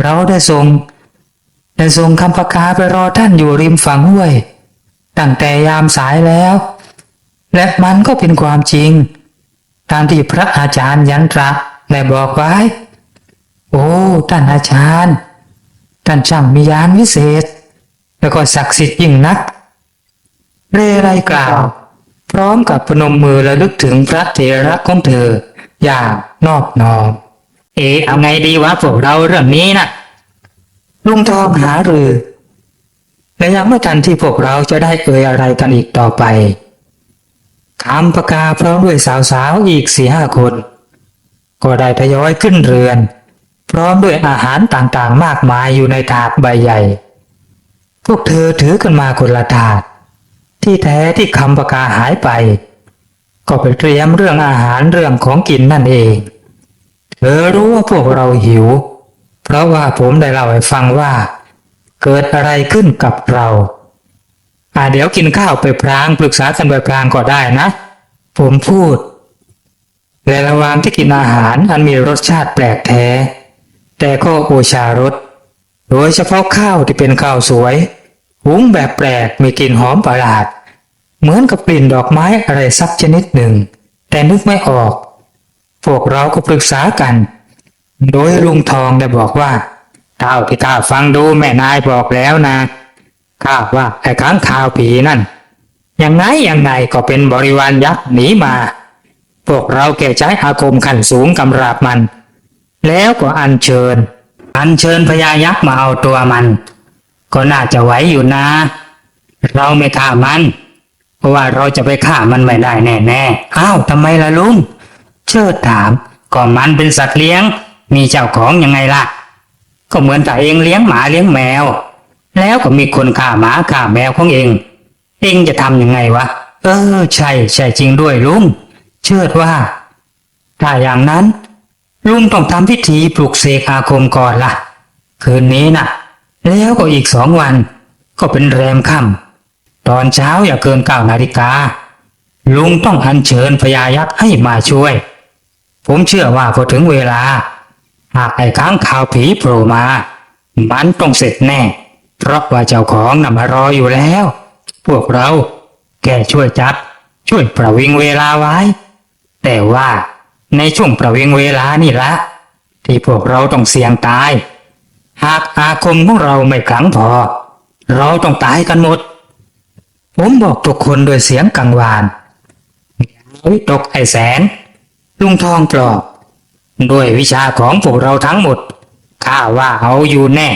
เราได้ส่งคำประกาศไปรอท่านอยู่ริมฝั่งห้วยตั้งแต่ยามสายแล้วและมันก็เป็นความจริงตามที่พระอาจารย์ยันตระได้บอกไว้โอ้ท่านอาจารย์ท่านช่างมีญาณวิเศษแล้วก็ศักดิ์สิทธิ์ยิ่งนักเรไรกล่าวพร้อมกับพนมมือระลึกถึงพระเถระของเธออย่างนอบน้อมเอาไงดีวะพวกเราเรื่องนี้นะลุงทองหารือและยังไม่ทันที่พวกเราจะได้อะไรกันอีกต่อไปคำประกาพร้อมด้วยสาวๆอีก4-5 คนก็ได้ทยอยขึ้นเรือนพร้อมด้วยอาหารต่างๆมากมายอยู่ในถาดใบใหญ่พวกเธอถือกันมาคนละถาดที่แท้ที่คำประกาหายไปก็ไปเตรียมเรื่องอาหารเรื่องของกินนั่นเองเธอรู้ว่าพวกเราหิวเพราะว่าผมได้เล่าให้ฟังว่าเกิดอะไรขึ้นกับเราเดี๋ยวกินข้าวไปพลางปรึกษากันไปพลางก็ได้นะผมพูดและระหว่างที่กินอาหารอันมีรสชาติแปลกแท้แต่ก็โอชารสโดยเฉพาะข้าวที่เป็นข้าวสวยหุงแบบแปลกมีกลิ่นหอมประหลาดเหมือนกับกลิ่นดอกไม้อะไรสักชนิดหนึ่งแต่นึกไม่ออกพวกเราก็ปรึกษากันโดยลุงทองได้บอกว่าเท่าที่ข้าฟังดูแม่นายบอกแล้วนะข้าว่าไอ้ค้างคาวผีนั่นยังไงก็เป็นบริวารยักษ์หนีมาพวกเราแก่ใช้อาคมขั้นสูงกำราบมันแล้วก็อัญเชิญพญายักษ์มาเอาตัวมันก็น่าจะไหวอยู่นะเราไม่ฆ่ามันเพราะว่าเราจะไปฆ่ามันไม่ได้แน่ๆทำไมล่ะลุงเชิดถามก็มันเป็นสัตว์เลี้ยงมีเจ้าของยังไงล่ะก็เหมือนแต่เองเลี้ยงหมาเลี้ยงแมวแล้วก็มีคนฆ่าหมาฆ่าแมวของเองจะทำยังไงวะใช่จริงด้วยลุงเชิดว่าถ้าอย่างนั้นลุงต้องทำพิธีปลุกเสกอาคมก่อนล่ะคืนนี้น่ะแล้วก็อีก2 วันก็เป็นแรมค่ำตอนเช้าอย่าเกิน9 นาฬิกาลุงต้องอัญเชิญพญายักษ์ให้มาช่วยผมเชื่อว่าพอถึงเวลาหากไอ้ค้างคาวผีโผล่มามันต้องเสร็จแน่เพราะว่าเจ้าของน่ะมารออยู่แล้วพวกเราแค่ช่วยประวิงเวลาไว้แต่ว่าในช่วงประวิงเวลานี่ละที่พวกเราต้องเสี่ยงตายหากอาคมของเราไม่ขลังพอ เราต้องตายกันหมดผมบอกทุกคนด้วยเสียงกังวานวิตกไอ้แสนลุงทองปลอบด้วยวิชาของพวกเราทั้งหมดข้าว่าเอาอยู่แน่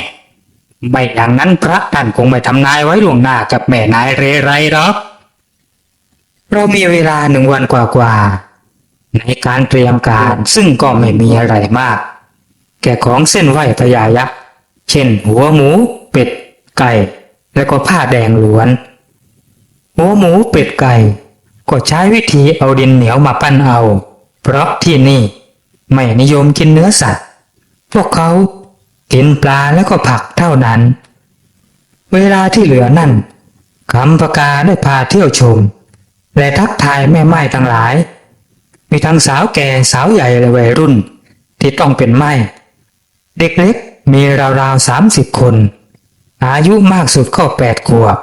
ไม่อย่างนั้นพระท่านคงไม่ทำนายไว้ล่วงหน้ากับแม่นายเรไรหรอกเรามีเวลา1 วันกว่าในการเตรียมการซึ่งก็ไม่มีอะไรมากแค่ของเส้นไหว้พญายักษ์เช่นหัวหมูเป็ดไก่และก็ผ้าแดงล้วนหัวหมูเป็ดไก่ก็ใช้วิธีเอาดินเหนียวมาปั้นเอาเพราะที่นี่ไม่นิยมกินเนื้อสัตว์พวกเขากินปลาและก็ผักเท่านั้นเวลาที่เหลือนั่นคำปากาได้พาเที่ยวชมและทักทายแม่ไม้ทั้งหลายมีทั้งสาวแก่สาวใหญ่และวัยรุ่นที่ต้องเป็นไม้เด็กเล็กมีราวๆ30 คนอายุมากสุดก็8 ขวบ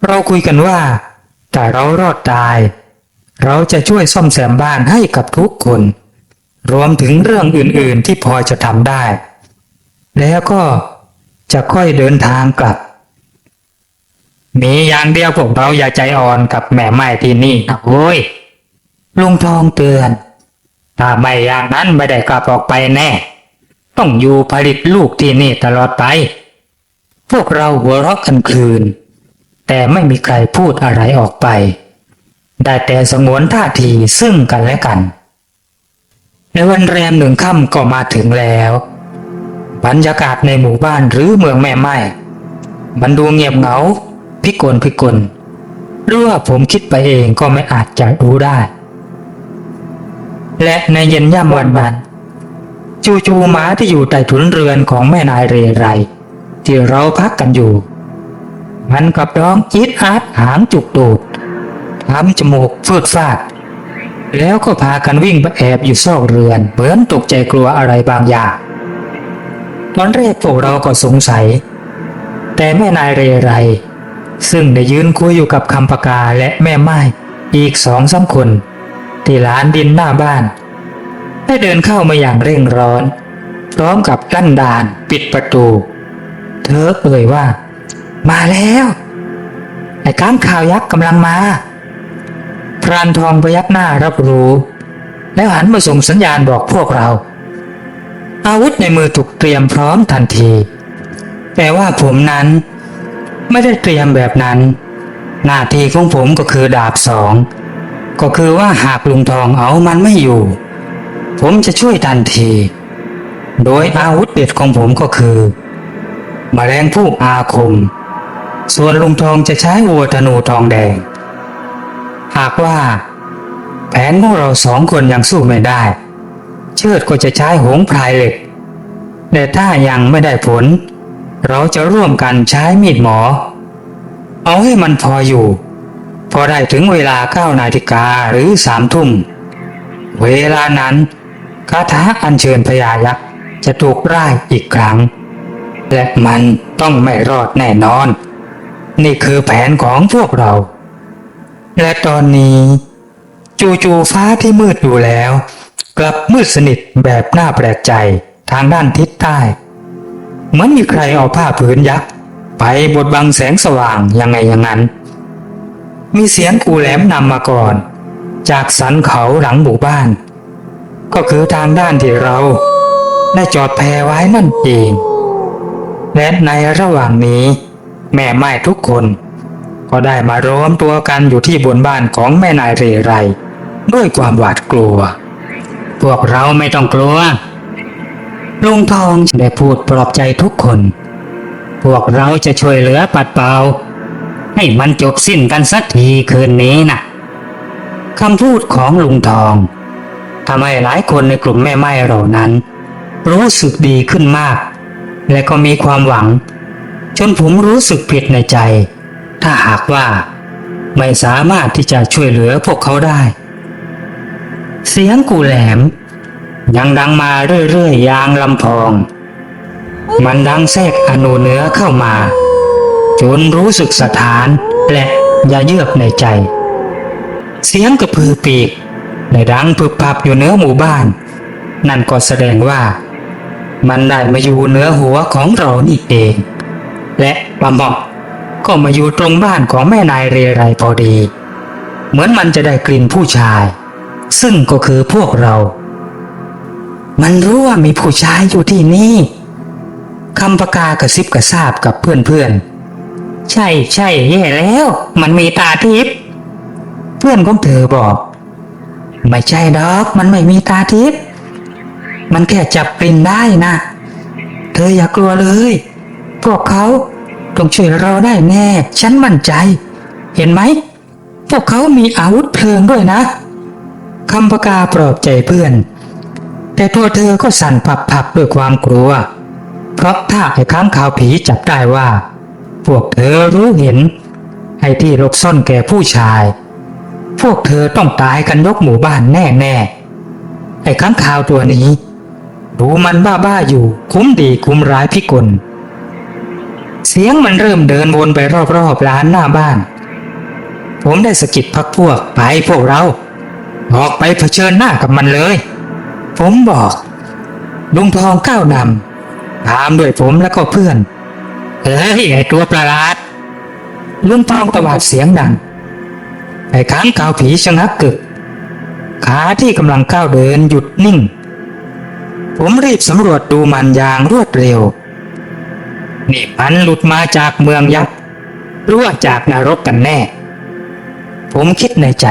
เราคุยกันว่าถ้าเรารอดตายเราจะช่วยซ่อมแซมบ้านให้กับทุกคนรวมถึงเรื่องอื่นๆที่พอจะทำได้แล้วก็จะค่อยเดินทางกลับมีอย่างเดียวพวกเราอย่าใจอ่อนกับแม่ไม้ที่นี่นะโว้ยลุงทองเตือนถ้าไม่อย่างนั้นไม่ได้กลับออกไปแน่ต้องอยู่ผลิตลูกที่นี่ตลอดไปพวกเราหัวเราะกันคลืนแต่ไม่มีใครพูดอะไรออกไปได้แต่สงวนท่าทีซึ่งกันและกันในวันแรม1 ค่ำก็มาถึงแล้วบรรยากาศในหมู่บ้านหรือเมืองแม่ไม้มันดูเงียบเหงาพิกลหรือว่าผมคิดไปเองก็ไม่อาจจะรู้ได้และในเย็นย่ำวันนั้นจู่ๆหมาที่อยู่ใต้ถุนเรือนของแม่นายเรไรที่เราพักกันอยู่มันกับร้องจี๊ดอาดหางจุกตูดทำจมูกฟืดฟาดแล้วก็พากันวิ่งไปแอบอยู่ซอกเรือนเหมือนตกใจกลัวอะไรบางอย่างตอนแรกพวกเราก็สงสัยแต่แม่นายเรไรซึ่งได้ยืนคุยอยู่กับคำปากาและแม่ไม้อีก2-3 คนที่ลานดินหน้าบ้านได้เดินเข้ามาอย่างเร่งร้อนพร้อมกับลั่นดานปิดประตูเธอเอ่ยว่ามาแล้วไอ้ค้างคาวยักษ์กำลังมาพรานทองพยักหน้ารับรู้แล้วหันมาส่งสัญญาณบอกพวกเราอาวุธในมือถูกเตรียมพร้อมทันทีแต่ว่าผมนั้นไม่ได้เตรียมแบบนั้นหน้าที่ของผมก็คือดาบ2ก็คือว่าหากลุงทองเอามันไม่อยู่ผมจะช่วยทันทีโดยอาวุธเด็ดของผมก็คือแมลงภู่อาคมส่วนลุงทองจะใช้วัวธนูทองแดงหากว่าแผนของเรา2 คนยังสู้ไม่ได้เชิดก็จะใช้หงส์พลายเหล็กแต่ถ้ายังไม่ได้ผลเราจะร่วมกันใช้มีดหมอเอาให้มันพออยู่พอได้ถึงเวลา9 นาฬิกาหรือ3 ทุ่มเวลานั้นคาถาอัญเชิญพญายักษ์จะถูกร่ายอีกครั้งและมันต้องไม่รอดแน่นอนนี่คือแผนของพวกเราและตอนนี้จู่ๆฟ้าที่มืดอยู่แล้วกลับมืดสนิทแบบน่าแปลกใจทางด้านทิศใต้เหมือนมีใครเอาผ้าผืนยักษ์ไปบดบังแสงสว่างยังไงอย่างนั้นมีเสียงกูแหลมนำมาก่อนจากสันเขาหลังหมู่บ้านก็คือทางด้านที่เราได้จอดแพไว้นั่นเองและในระหว่างนี้แม่ไม้ทุกคนก็ได้มารวมตัวกันอยู่ที่บนบ้านของแม่นายเรไรด้วยความหวาดกลัวพวกเราไม่ต้องกลัวลุงทองได้พูดปลอบใจทุกคนพวกเราจะช่วยเหลือปัดเป่าให้มันจบสิ้นกันสักทีคืนนี้นะคำพูดของลุงทองทำให้หลายคนในกลุ่มแม่ไม้เหล่านั้นรู้สึกดีขึ้นมากและก็มีความหวังจนผมรู้สึกผิดในใจถ้าหากว่าไม่สามารถที่จะช่วยเหลือพวกเขาได้เสียงกูแหลมยังดังมาเรื่อยๆอย่างลำพองมันดังแทรกอนูเนื้อเข้ามาจนรู้สึกสะท้านและอย่าเยือกในใจเสียงกระพือปีกได้ดังพึบพับอยู่เหนือหมู่บ้านนั่นก็แสดงว่ามันได้มาอยู่เหนือหัวของเรานี่เองและปะหม่อม ก็มาอยู่ตรงบ้านของแม่นายเรไรพอดีเหมือนมันจะได้กลิ่นผู้ชายซึ่งก็คือพวกเรามันรู้ว่ามีผู้ชายอยู่ที่นี่คำปากากระซิบกระซาบกับเพื่อนๆใช่ใช่แย่แล้วมันมีตาทิพย์เพื่อนของเธอบอกไม่ใช่ดอกมันไม่มีตาทิพย์มันแค่จับกลิ่นได้นะเธออย่ากลัวเลยพวกเขาต้องช่วยเราได้แน่ฉันมั่นใจเห็นไหมพวกเขามีอาวุธเพลิงด้วยนะคำปากาปลอบใจเพื่อนแต่ตัวเธอก็สั่นผับๆด้วยความกลัวเพราะถ้าไอ้ค้างคาวผีจับได้ว่าพวกเธอรู้เห็นไอ้ที่หลบซ่อนแก่ผู้ชายพวกเธอต้องตายกันยกหมู่บ้านแน่ๆไอ้ค้างคาวตัวนี้ดูมันบ้าๆอยู่คุ้มดีคุ้มร้ายพิกลเสียงมันเริ่มเดินวนไปรอบๆร้านหน้าบ้านผมได้สะกิดพักพวกไปพวกเราออกไปเผชิญหน้ากับมันเลยผมบอกลุงทองก้าวนำตามด้วยผมแล้วก็เพื่อนเฮ้ยไอ้ตัวประหลาดลุงทองตวาดเสียงดังไอ้ค้างคาวผีชะงักกึกขาที่กำลังก้าวเดินหยุดนิ่งผมรีบสำรวจดูมันอย่างรวดเร็วนี่มันหลุดมาจากเมืองยักษ์หรือว่าจากนรกกันแน่ผมคิดในใจ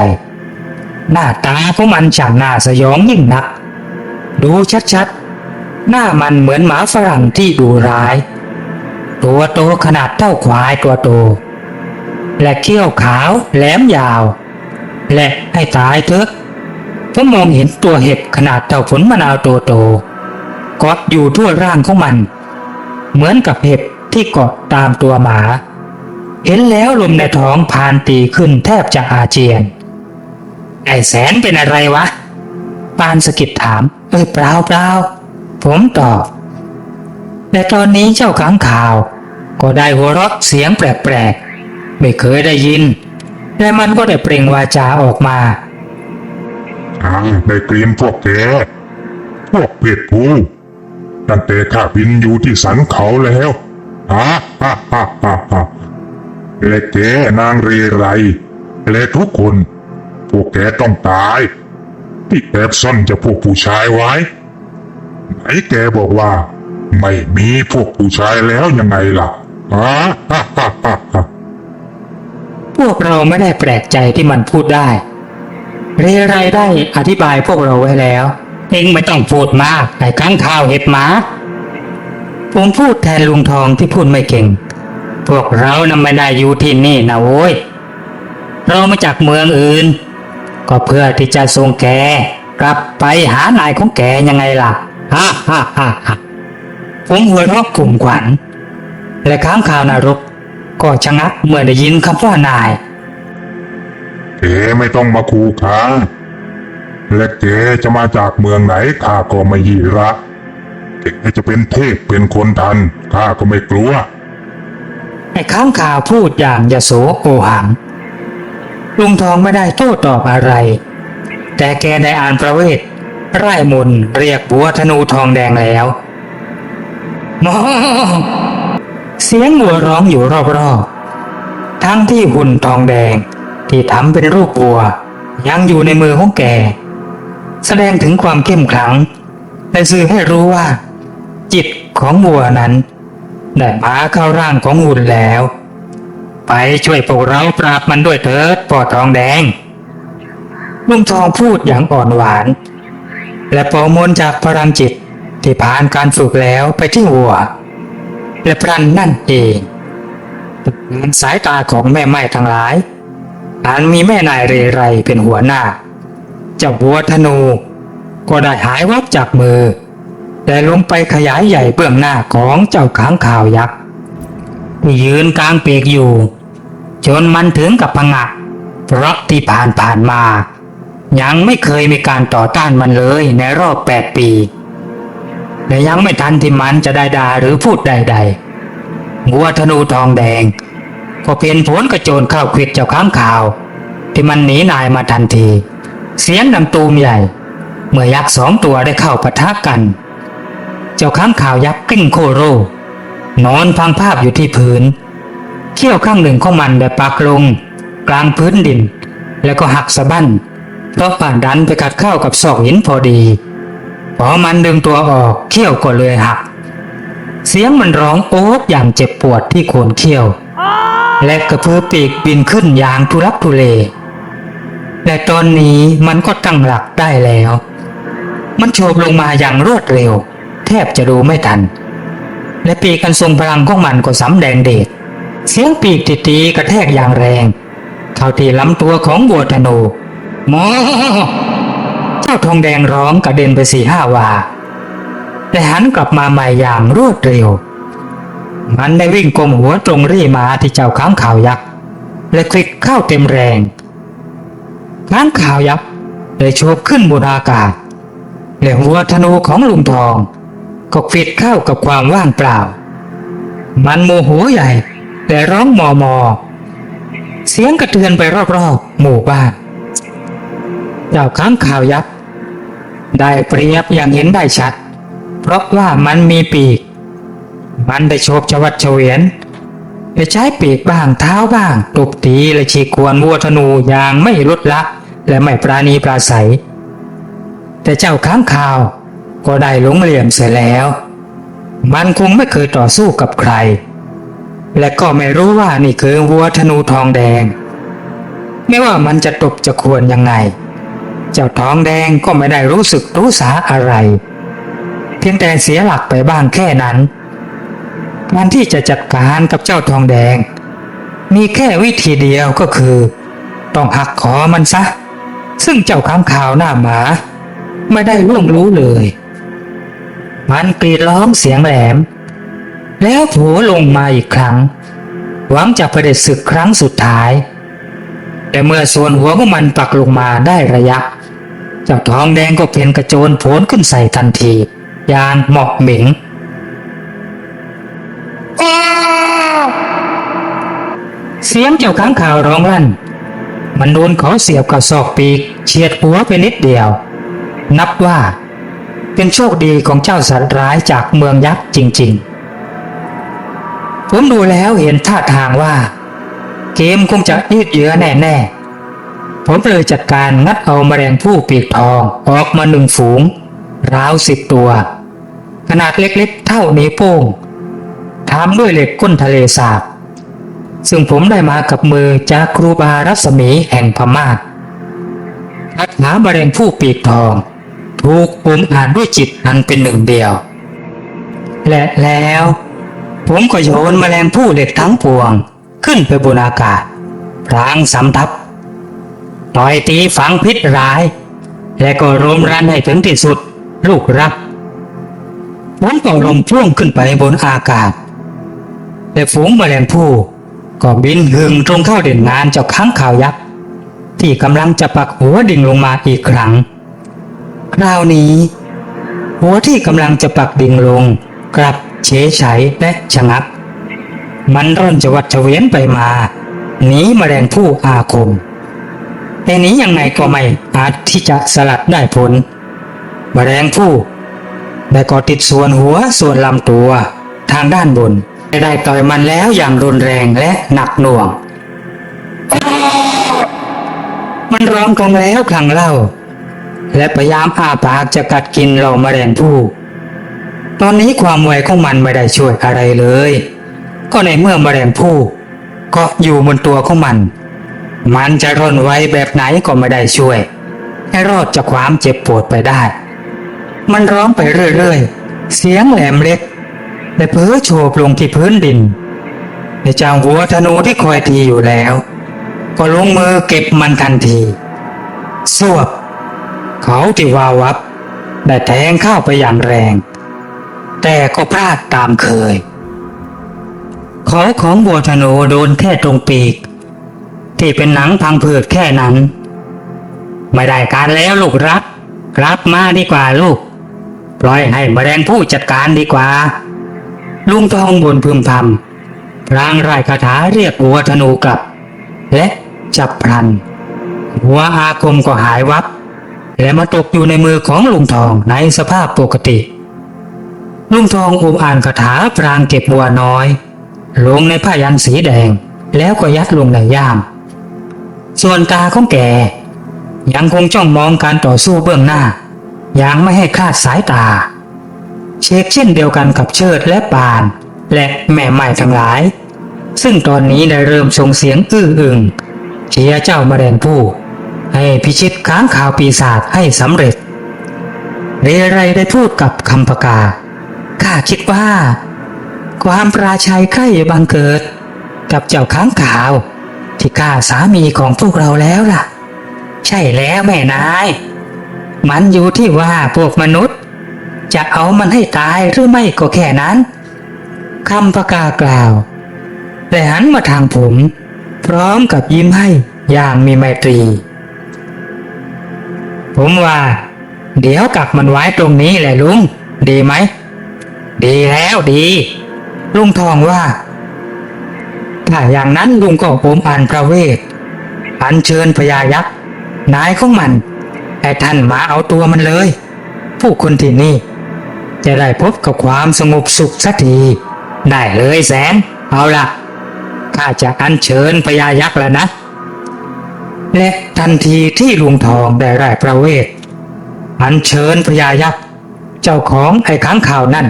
หน้าตาของมันช่างน่าสยองยิ่งนักดูชัดๆหน้ามันเหมือนหมาฝรั่งที่ดุร้ายตัวโตขนาดเท่าควายตัวโตและเขี้ยวขาวแหลมยาวและให้ตายเถอะผมมองเห็นตัวเห็บขนาดเท่าผลมะนาวโตๆเกาะอยู่ทั่วร่างของมันเหมือนกับเห็บที่เกาะตามตัวหมาเห็นแล้วลมในท้องพานตีขึ้นแทบจะอาเจียนไอ้แสนเป็นอะไรวะปานสะกิดถามเปล่าผมตอบแต่ตอนนี้เจ้าค้างคาวก็ได้หัวเราะเสียงแปลกๆไม่เคยได้ยินและมันก็ได้เปล่งวาจาออกมาได้กลิ่นพวกแกพวกเพศผู้ตั้งแต่ข้าบินอยู่ที่สันเขาแล้วและแกนางเรไรและทุกคนพวกแกต้องตายที่แอบซ่อนจะพวกผู้ชายไว้ไหนแกบอกว่าไม่มีพวกผู้ชายแล้วยังไงล่ะพวกเราไม่ได้แปลกใจที่มันพูดได้เรไรได้อธิบายพวกเราไว้แล้วเองไม่ต้องพูดมากไอ้ค้างคาวเห็บหมาผมพูดแทนลุงทองที่พูดไม่เก่งพวกเรานำไม่ได้อยู่ที่นี่นะโว้ยเรามาจากเมืองอื่นก็เพื่อที่จะส่งแกกลับไปหานายของแกยังไงล่ะผมหัวเราะกลุ่มขวัญและค้างคาวนรกก็ชะงักเมื่อได้ยินคำว่านายแกไม่ต้องมาขู่ข้าและแกจะมาจากเมืองไหนข้าก็ไม่ยีระแกจะเป็นเทพเป็นคนทันข้าก็ไม่กลัวไอ้ค้างคาวพูดอย่างยโสโอหังลุงทองไม่ได้โต้ตอบอะไรแต่แกได้อ่านประเวทไร่มนต์เรียกบัวธนูทองแดงแล้วมอเสียงวัวร้องอยู่รอบๆทั้งที่หุ่นทองแดงที่ทำเป็นรูปวัวยังอยู่ในมือของแกแสดงถึงความเข้มขลังและสื่อให้รู้ว่าจิตของวัวนั้นได้มาเข้าร่างของหุ่นแล้วไปช่วยพวกเราปราบมันด้วยเถิดพ่อทองแดงลุงทองพูดอย่างอ่อนหวานและเป่ามนต์จากพลังจิตที่ผ่านการฝึกแล้วไปที่วัวและพรันนั่นเองสายตาของแม่ไม้ทั้งหลายอันมีแม่นายเรไรเป็นหัวหน้าเจ้าบัวธนูก็ได้หายวับจากมือแต่ลงไปขยายใหญ่เบื้องหน้าของเจ้าค้างคาวยักษ์ที่ยืนกลางเปกอยู่จนมันถึงกับผงะเพราะที่ผ่านมายังไม่เคยมีการต่อต้านมันเลยในรอบ8 ปีและยังไม่ทันที่มันจะได้ด่าหรือพูดใดๆบัวธนูทองแดงก็เป็นผลกระโจนเข้าควิดเจ้าค้างคาวที่มันหนีนายมาทันทีเสียงดังตูมใหญ่เมื่อยักษ์2 ตัวได้เข้าปะทะกันเจ้าค้างคาวยักษ์กลิ้งโคโรนอนพังภาพอยู่ที่พื้น เขี้ยวข้างหนึ่งของมันได้ปักลงกลางพื้นดินแล้วก็หักสะบั้นเพราะป่านดันไปกัดเข้ากับซอกหินพอดีพอมันดึงตัวออกเขี้ยวก็เลยหักเสียงมันร้องโอ๊ตอย่างเจ็บปวดที่โคนเขี้ยวและกระพือปีกบินขึ้นอย่างทุลักทุเลและตอนนี้มันก็ตั้งหลักได้แล้วมันโฉบลงมาอย่างรวดเร็วแทบจะดูไม่ทันและปีกอันทรงพลังของมันก็สำแดงเดชเสียงปีกตีกระแทกอย่างแรงเข้าที่ลำตัวของวัวธนูหมอเจ้าทองแดงร้องกระเด็นไป4-5 วาแต่หันกลับมาใหม่อย่างรวดเร็วมันได้วิ่งก้มหัวตรงรี่มาที่เจ้าค้างคาวยักษ์และคลิกเข้าเต็มแรงค้างคาวยักษ์ได้โฉบขึ้นบนอากาศและหัวธนูของลุงทองก็คลิกเข้ากับความว่างเปล่ามันโมโหใหญ่แต่ร้องมอเสียงกระเทือนไปรอบๆหมู่บ้านเจ้าค้างคาวยักษ์ได้เปรียบอย่างเห็นได้ชัดเพราะว่ามันมีปีกมันได้โฉบชวัดเฉวียนได้ใช้ปีกบ้างเท้าบ้างตบตีและฉีกควรวัวธนูอย่างไม่ลดละและไม่ปราณีปราศัยแต่เจ้าค้างคาวก็ได้หลงเหลี่ยมเสียแล้วมันคงไม่เคยต่อสู้กับใครและก็ไม่รู้ว่านี่คือวัวธนูทองแดงไม่ว่ามันจะตบจะควรยังไงเจ้าทองแดงก็ไม่ได้รู้สึกรู้สาอะไรเพียงแต่เสียหลักไปบ้างแค่นั้นการที่จะจัดการกับเจ้าทองแดงมีแค่วิธีเดียวก็คือต้องหักคอมันซะซึ่งเจ้าค้างคาวหน้าหมาไม่ได้ร่วงรู้เลยมันกรีดร้องเสียงแหลมแล้วโผล่ลงมาอีกครั้งหวังจะเผด็จศึกครั้งสุดท้ายแต่เมื่อส่วนหัวของมันปักลงมาได้ระยะเจ้าทองแดงก็เป็นกระโจนโผล่ขึ้นใส่ทันทีอย่างหมอกเหม็งเสียงเจ้าค้างคาวร้องลั่นมันโดนขอเสียบกับศอกปีกเฉียดหัวไปนิดเดียวนับว่าเป็นโชคดีของเจ้าสัตว์ร้ายจากเมืองยักษ์จริงๆผมดูแล้วเห็นท่าทางว่าเกมคงจะยืดเยื้อแน่ๆผมเลยจัดการงัดเอาแมลงผู้ปีกทองออกมา1 ฝูงราว10 ตัวขนาดเล็กๆเท่านิ้วโป้งทำด้วยเหล็กก้นทะเลสาบซึ่งผมได้มากับมือจากครูบารัศมีแห่งพม่าคาถาแมลงผู้ปีกทองถูกผมอ่านด้วยจิตอันเป็นหนึ่งเดียวและแล้วผมก็โยนแมลงผู้เหล็กทั้งปวงขึ้นไปบนอากาศพลางสำทับต่อยตีฝังพิษร้ายและก็รมรันให้ถึงที่สุดลูกรักผมก็ลมพ่วงขึ้นไปบนอากาศแต่ฝูงแมลงผู้ก็บินหึงตรงเข้าเด่นงานเจ้าค้างคาวยักษ์ที่กำลังจะปักหัวดิ่งลงมาอีกครั้งคราวนี้หัวที่กำลังจะปักดิ่งลงกลับเฉยเฉยและชะงักมันร่อนจะวัดเฉวียนไปมาหนีแมลงผู้อาคมแต่หนียังไงก็ไม่อาจที่จะสลัดได้ผลแมลงผู้ได้ก่อติดส่วนหัวส่วนลำตัวทางด้านบนได้ต่อยมันแล้วอย่างรุนแรงและหนักหน่วงมันร้องครั้งแล้วครั้งเล่าและพยายามอ้าปากจะกัดกินเหล่าแมลงผู้ตอนนี้ความไวของมันไม่ได้ช่วยอะไรเลยก็ในเมื่อแมลงผู้ก็อยู่บนตัวของมันจะร่นไวแบบไหนก็ไม่ได้ช่วยให้รอดจากความเจ็บปวดไปได้มันร้องไปเรื่อยๆเสียงแหลมเล็กและเพ้อโฉบลงที่พื้นดินในเจ้าหัวธนูที่คอยตีอยู่แล้วก็ลงมือเก็บมันทันทีสวบเขาที่วาวับได้แทงเข้าไปอย่างแรงแต่ก็พลาดตามเคยเขาของบัวธนูโดนแค่ตรงปีกที่เป็นหนังพังผืดแค่นั้นไม่ได้การแล้วลูกรักกลับมาดีกว่าลูกปล่อยให้แมลงผู้จัดการดีกว่าลุงทองบ่นพึมพำพลางไร้คาถาเรียกบัวธนูกลับและจับพลันหัวอาคมก็หายวับและมาตกอยู่ในมือของลุงทองในสภาพปกติลุงทองอ่านคาถาพลางเก็บบัวน้อยลงในผ้ายันสีแดง แล้วก็ยัดลงในย่าม ส่วนตาของแกยังคงจ้องมองการต่อสู้เบื้องหน้าอย่างไม่ให้คลาดสายตาเชกเช่นเดียวกันกับเชิดและปานและแม่ใหม่ทั้งหลายซึ่งตอนนี้ได้เริ่มส่งเสียงอื้ออึงเชียร์เจ้าแมลงผู้ให้พิชิตค้างคาวปีศาจให้สำเร็จเรไรได้พูดกับคำปากาข้าคิดว่าความปราชัยใกล้บังเกิดกับเจ้าค้างคาวที่ฆ่าสามีของพวกเราแล้วล่ะใช่แล้วแม่นายมันอยู่ที่ว่าพวกมนุษย์จะเอามันให้ตายหรือไม่ก็แค่นั้นคำปากากล่าวและหันมาทางผมพร้อมกับยิ้มให้อย่างมีไมตรีผมว่าเดี๋ยวกักมันไว้ตรงนี้แหละลุงดีไหมดีแล้วดีลุงทองว่าถ้าอย่างนั้นลุงก็โอมอ่านพระเวทอัญเชิญพญายักษ์นายของมันให้ท่านมาเอาตัวมันเลยผู้คนที่นี่จะได้พบกับความสงบสุขสักทีได้เลยแสนเอาล่ะข้าจะอัญเชิญพญายักษ์แล้วนะและทันทีที่ลุงทองได้ร่ายพระเวทอัญเชิญพญายักษ์เจ้าของไอ้ค้างคาวนั่น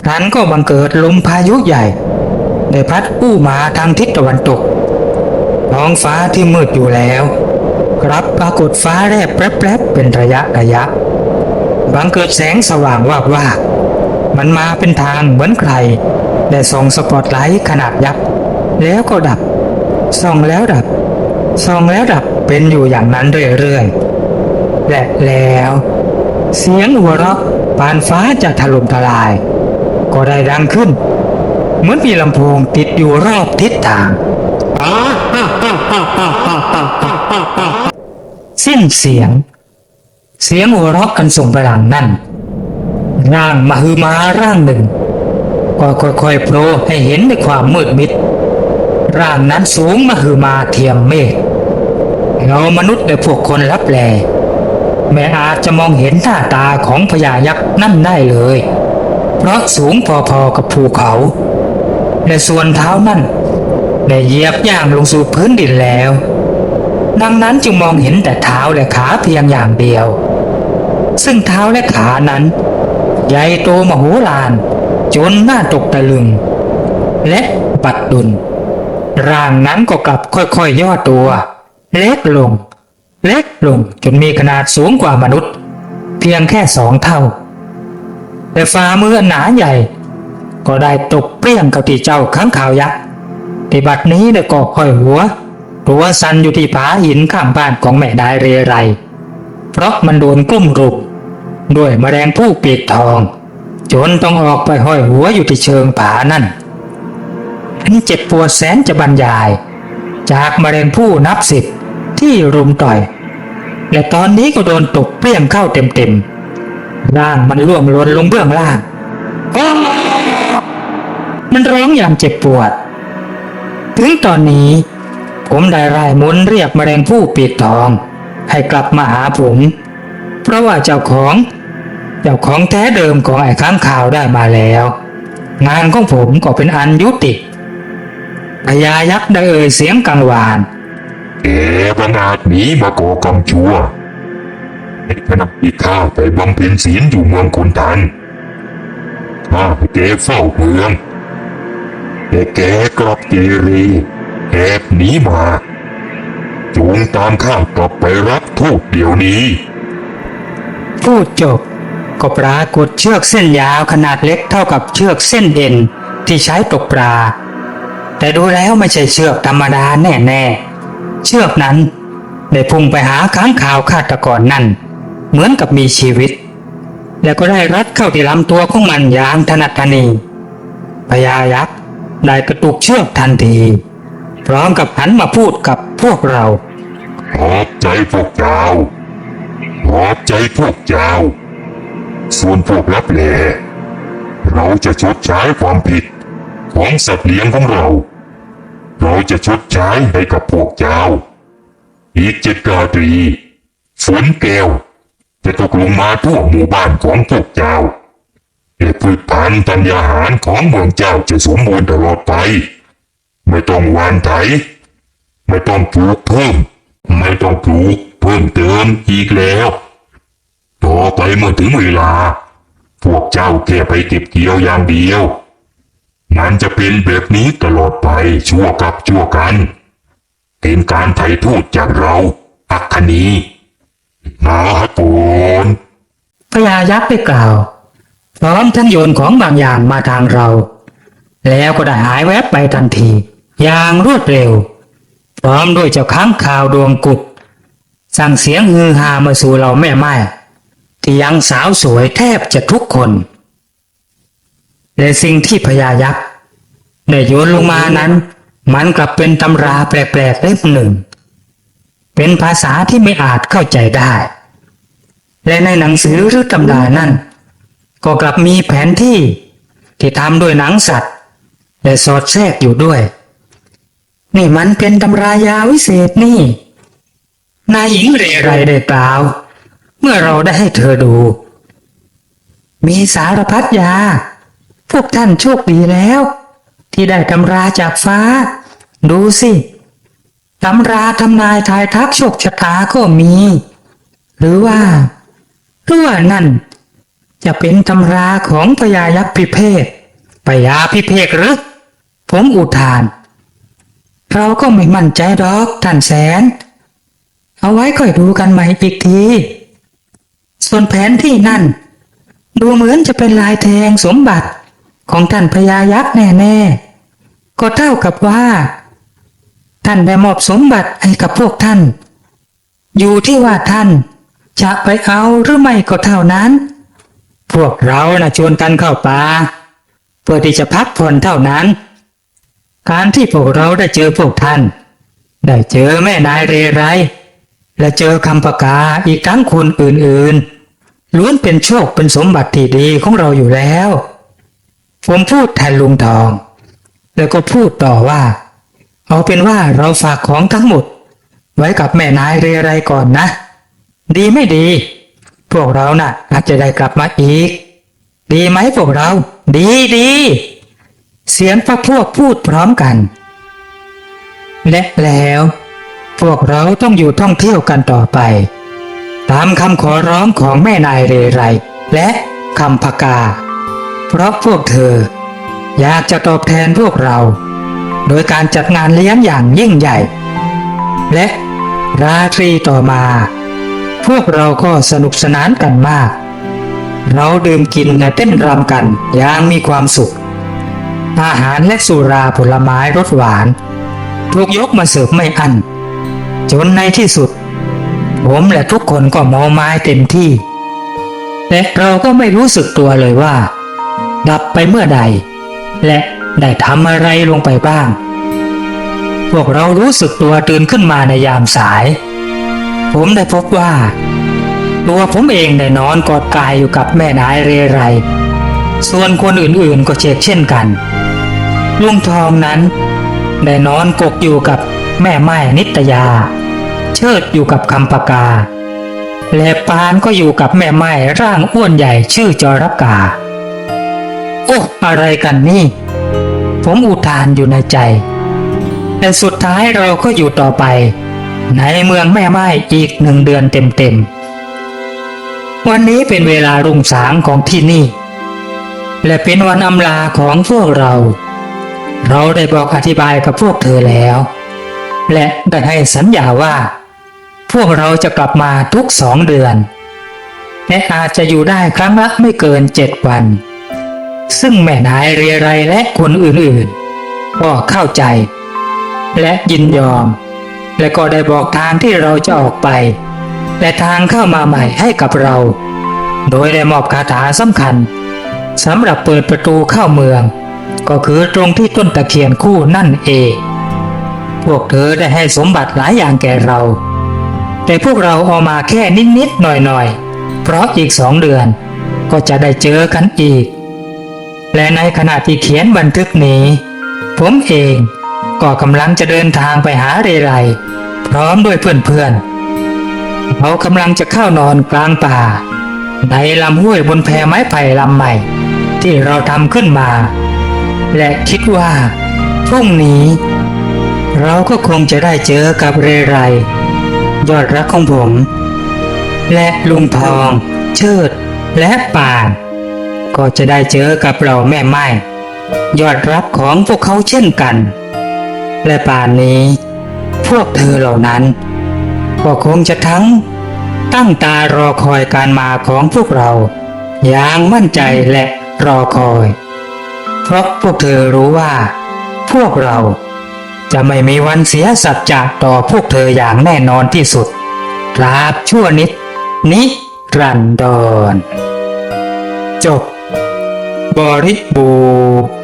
พลันก็บังเกิดลมพายุใหญ่ได้พัดอู้มาทางทิศตะวันตกท้องฟ้าที่มืดอยู่แล้วกลับปรากฏฟ้าแลบแปรบๆเป็นระยะบังเกิดแสงสว่างวาบมันมาเป็นทางเหมือนใครได้ส่องสปอตไลท์ขนาดยักษ์แล้วก็ดับส่องแล้วดับส่องแล้วดับเป็นอยู่อย่างนั้นเรื่อยๆและแล้วเสียงหัวเราะปานฟ้าจะถล่มทลายก็ได้ดังขึ้นเหมือนมีลำโพงติดอยู่รอบทิศทางสิ้นเสียงหัวเราะกันส่งพลังนั่นร่างมหึมาร่างหนึ่งก็ค่อยๆโผล่ให้เห็นในความมืดมิดร่างนั้นสูงมหึมาเทียมเมฆเรามนุษย์และพวกคนลับแลแม้อาจจะมองเห็นหน้าตาของพญายักษ์นั่นได้เลยเพราะสูงพอๆกับภูเขาและส่วนเท้านั่นได้เหยียบย่างลงสู่พื้นดินแล้วดังนั้นจึงมองเห็นแต่เท้าและขาเพียงอย่างเดียวซึ่งเท้าและขานั้นใหญ่โตมโหฬารจนน่าตกตะลึงและบัดดลร่างนั้นก็กลับค่อยๆย่อตัวเล็กลงจนมีขนาดสูงกว่ามนุษย์เพียงแค่2 เท่าแต่ฝ่ามือหนาใหญ่ก็ได้ตกเปรี้ยงกับที่เจ้าค้างคาวยักษ์ที่บัดนี้ได้ก่อค่อยหัวตัวสั่นอยู่ที่ผาหินข้างบ้านของแม่ได้เรไรเพราะมันโดนกลุ่มรุมด้วยแมลงผู้ปีกทองจนต้องออกไปห้อยหัวอยู่ที่เชิงผานั่นมันเจ็บปวดแสนจะบรรยายจากแมลงผู้นับ10ที่รุมต่อยและตอนนี้ก็โดนตกเปรี้ยงเข้าเต็มร่างมันล่วงหล่นลงเบื้องล่างมันร้องอย่างเจ็บปวดถึงตอนนี้ผมได้ร่ายมนต์เรียกแมลงผู้ปีกทองให้กลับมาหาผมเพราะว่าเจ้าของแท้เดิมของไอ้ค้างคาวได้มาแล้วงานของผมก็เป็นอันยุติพญายักษ์ได้เอ่ยเสียงกังวานบังอาจหนีมาก่อกรรมชั่วในขณะที่ข้าไปบำเพ็ญศีลอยู่เมืองขุนทันข้าให้แกเฝ้าเมืองแต่แกกลับเกเรแอบหนีมาจูงตามข้ากลับไปรับโทษเดี๋ยวนี้พูดจบก็ปรากฏเชือกเส้นยาวขนาดเล็กเท่ากับเชือกเส้นเอ็นที่ใช้ตกปลาแต่ดูแล้วไม่ใช่เชือกธรรมดาแน่ๆเชือกนั้นได้พุ่งไปหาค้างคาวฆาตกรนั่นเหมือนกับมีชีวิตแล้วก็ได้รัดเข้าที่ลำตัวของมันอย่างถนัดถนีพญายักษ์ได้กระตุกเชือกทันทีพร้อมกับหันมาพูดกับพวกเราขอบใจพวกเจ้าส่วนพวกลับแลเราจะชดใช้ความผิดของสัตว์เลี้ยงของเราจะชดใช้ให้กับพวกเจ้าอีก7 ราตรีฝนแก้วจะตกลงมาทั่วหมู่บ้านของพวกเจ้าและพืชพันธุ์ธัญญาหารของเมืองเจ้าจะสมบูรณ์ตลอดไป ไม่ต้องหวานไถไม่ต้องปลูกเพิ่ม ไม่ต้องปลูกเพิ่มเติมอีกแล้ว ต่อไปเมื่อถึงเวลา พวกเจ้าแค่ไปเก็บเกี่ยวอย่างเดียว มันจะเป็นแบบนี้ตลอดไปชั่วกับชั่วกันเป็นการไถ่โทษจากเราอัคคณีมาปน พญายักษ์ได้กล่าวพร้อมทั้งโยนของบางอย่างมาทางเรา แล้วก็ได้หายแวบไปทันทีอย่างรวดเร็ว พร้อมด้วยเจ้าค้างคาวดวงกุดสั่งเสียงฮือฮามาสู่เราแม่ไม้ที่ยังสาวสวยแทบจะทุกคนและสิ่งที่พญายักษ์ได้โยนลงมานั้นมันกลับเป็นตำราแปลกๆเล่มหนึ่งเป็นภาษาที่ไม่อาจเข้าใจได้และในหนังสือหรือตำรานั้นก็กลับมีแผนที่ทำด้วยหนังสัตว์และสอดแทรกอยู่ด้วยนี่มันเป็นตำรายาวิเศษนี่นายหญิงเรไรได้กล่าวเมื่อเราได้ให้เธอดูมีสารพัดยาพวกท่านโชคดีแล้วที่ได้ตำราจากฟ้าดูสิตำราทำนายทายทักโชคชะตาก็มีหรือว่านั่นจะเป็นตำราของพญายักษ์พิเภกพญาพิเภกหรือผมอุทานเราก็ไม่มั่นใจดอกท่านแสนเอาไว้ค่อยดูกันใหม่อีกทีส่วนแผนที่นั่นดูเหมือนจะเป็นลายแทงสมบัติของท่านพญายักษ์แน่ๆก็เท่ากับว่าท่านได้มอบสมบัติให้กับพวกท่านอยู่ที่ว่าท่านจะไปเอาหรือไม่ก็เท่านั้นพวกเราน่ะชวนกันเข้าป่าเพื่อที่จะพักผ่อนเท่านั้นการที่พวกเราได้เจอพวกท่านได้เจอแม่นายเรไรและเจอคำประกาอีกทั้งคนอื่นๆล้วนเป็นโชคเป็นสมบัติที่ดีของเราอยู่แล้วผมพูดแทนลุงทองแล้วก็พูดต่อว่าเอาเป็นว่าเราฝากของทั้งหมดไว้กับแม่นายเรไรก่อนนะดีไม่ดีพวกเราน่ะอาจจะได้กลับมาอีกดีไหมพวกเราดีเสียงพวกพูดพร้อมกันและแล้วพวกเราต้องอยู่ท่องเที่ยวกันต่อไปตามคำขอร้องของแม่นายเรไรและคำพกาเพราะพวกเธออยากจะตอบแทนพวกเราโดยการจัดงานเลี้ยงอย่างยิ่งใหญ่และราตรีต่อมาพวกเราก็สนุกสนานกันมากเราดื่มกินและเต้นรำกันอย่างมีความสุขอาหารและสุราผลไม้รสหวานถูกยกมาเสิร์ฟไม่อั้นจนในที่สุดผมและทุกคนก็เมาไม้เต็มที่และเราก็ไม่รู้สึกตัวเลยว่าดับไปเมื่อใดและได้ทำอะไรลงไปบ้างพวกเรารู้สึกตัวตื่นขึ้นมาในยามสายผมได้พบว่าตัวผมเองได้นอนกอดกายอยู่กับแม่นายเรไรส่วนคนอื่นๆก็เช่นกันลุงทองนั้นได้นอนกกอยู่กับแม่ไม้นิตยาเชิดอยู่กับคำปากาและปานก็อยู่กับแม่ไม้ร่างอ้วนใหญ่ชื่อจรกาโอ้อะไรกันนี่ผมอุทานอยู่ในใจแต่สุดท้ายเราก็อยู่ต่อไปในเมืองแม่ไม้อีก1 เดือนเต็มๆวันนี้เป็นเวลารุ่งสางของที่นี่และเป็นวันอำลาของพวกเราได้บอกอธิบายกับพวกเธอแล้วและได้ให้สัญญาว่าพวกเราจะกลับมาทุก2 เดือนและอาจจะอยู่ได้ครั้งละไม่เกิน7 วันซึ่งแม่นายเรไรและคนอื่นๆก็เข้าใจและยินยอมและก็ได้บอกทางที่เราจะออกไปและทางเข้ามาใหม่ให้กับเราโดยได้มอบคาถาสำคัญสำหรับเปิดประตูเข้าเมืองก็คือตรงที่ต้นตะเคียนคู่นั่นเองพวกเธอได้ให้สมบัติหลายอย่างแก่เราแต่พวกเราเอามาแค่นิดๆหน่อยๆเพราะอีก2 เดือนก็จะได้เจอกันอีกและในขณะที่เขียนบันทึกนี้ผมเองก็กำลังจะเดินทางไปหาเรไรพร้อมด้วยเพื่อนๆเขากำลังจะเข้านอนกลางป่าในลำห้วยบนแพไม้ไผ่ลำใหม่ที่เราทำขึ้นมาและคิดว่าพรุ่งนี้ เราก็คงจะได้เจอกับเรไร ยอดรักของผม และลุงทอง เชิด และป่าน ก็จะได้เจอกับเราแม่ไม้ยอดรักของพวกเขาเช่นกัน และป่านนี้ พวกเธอเหล่านั้น ก็คงจะทั้งตั้งตารอคอยการมาของพวกเราอย่างมั่นใจและรอคอย เพราะพวกเธอรู้ว่า พวกเราจะไม่มีวันเสียสัจจะต่อพวกเธออย่างแน่นอนที่สุดตราบชั่วนิด นิรันดรจบ บริบูรณ์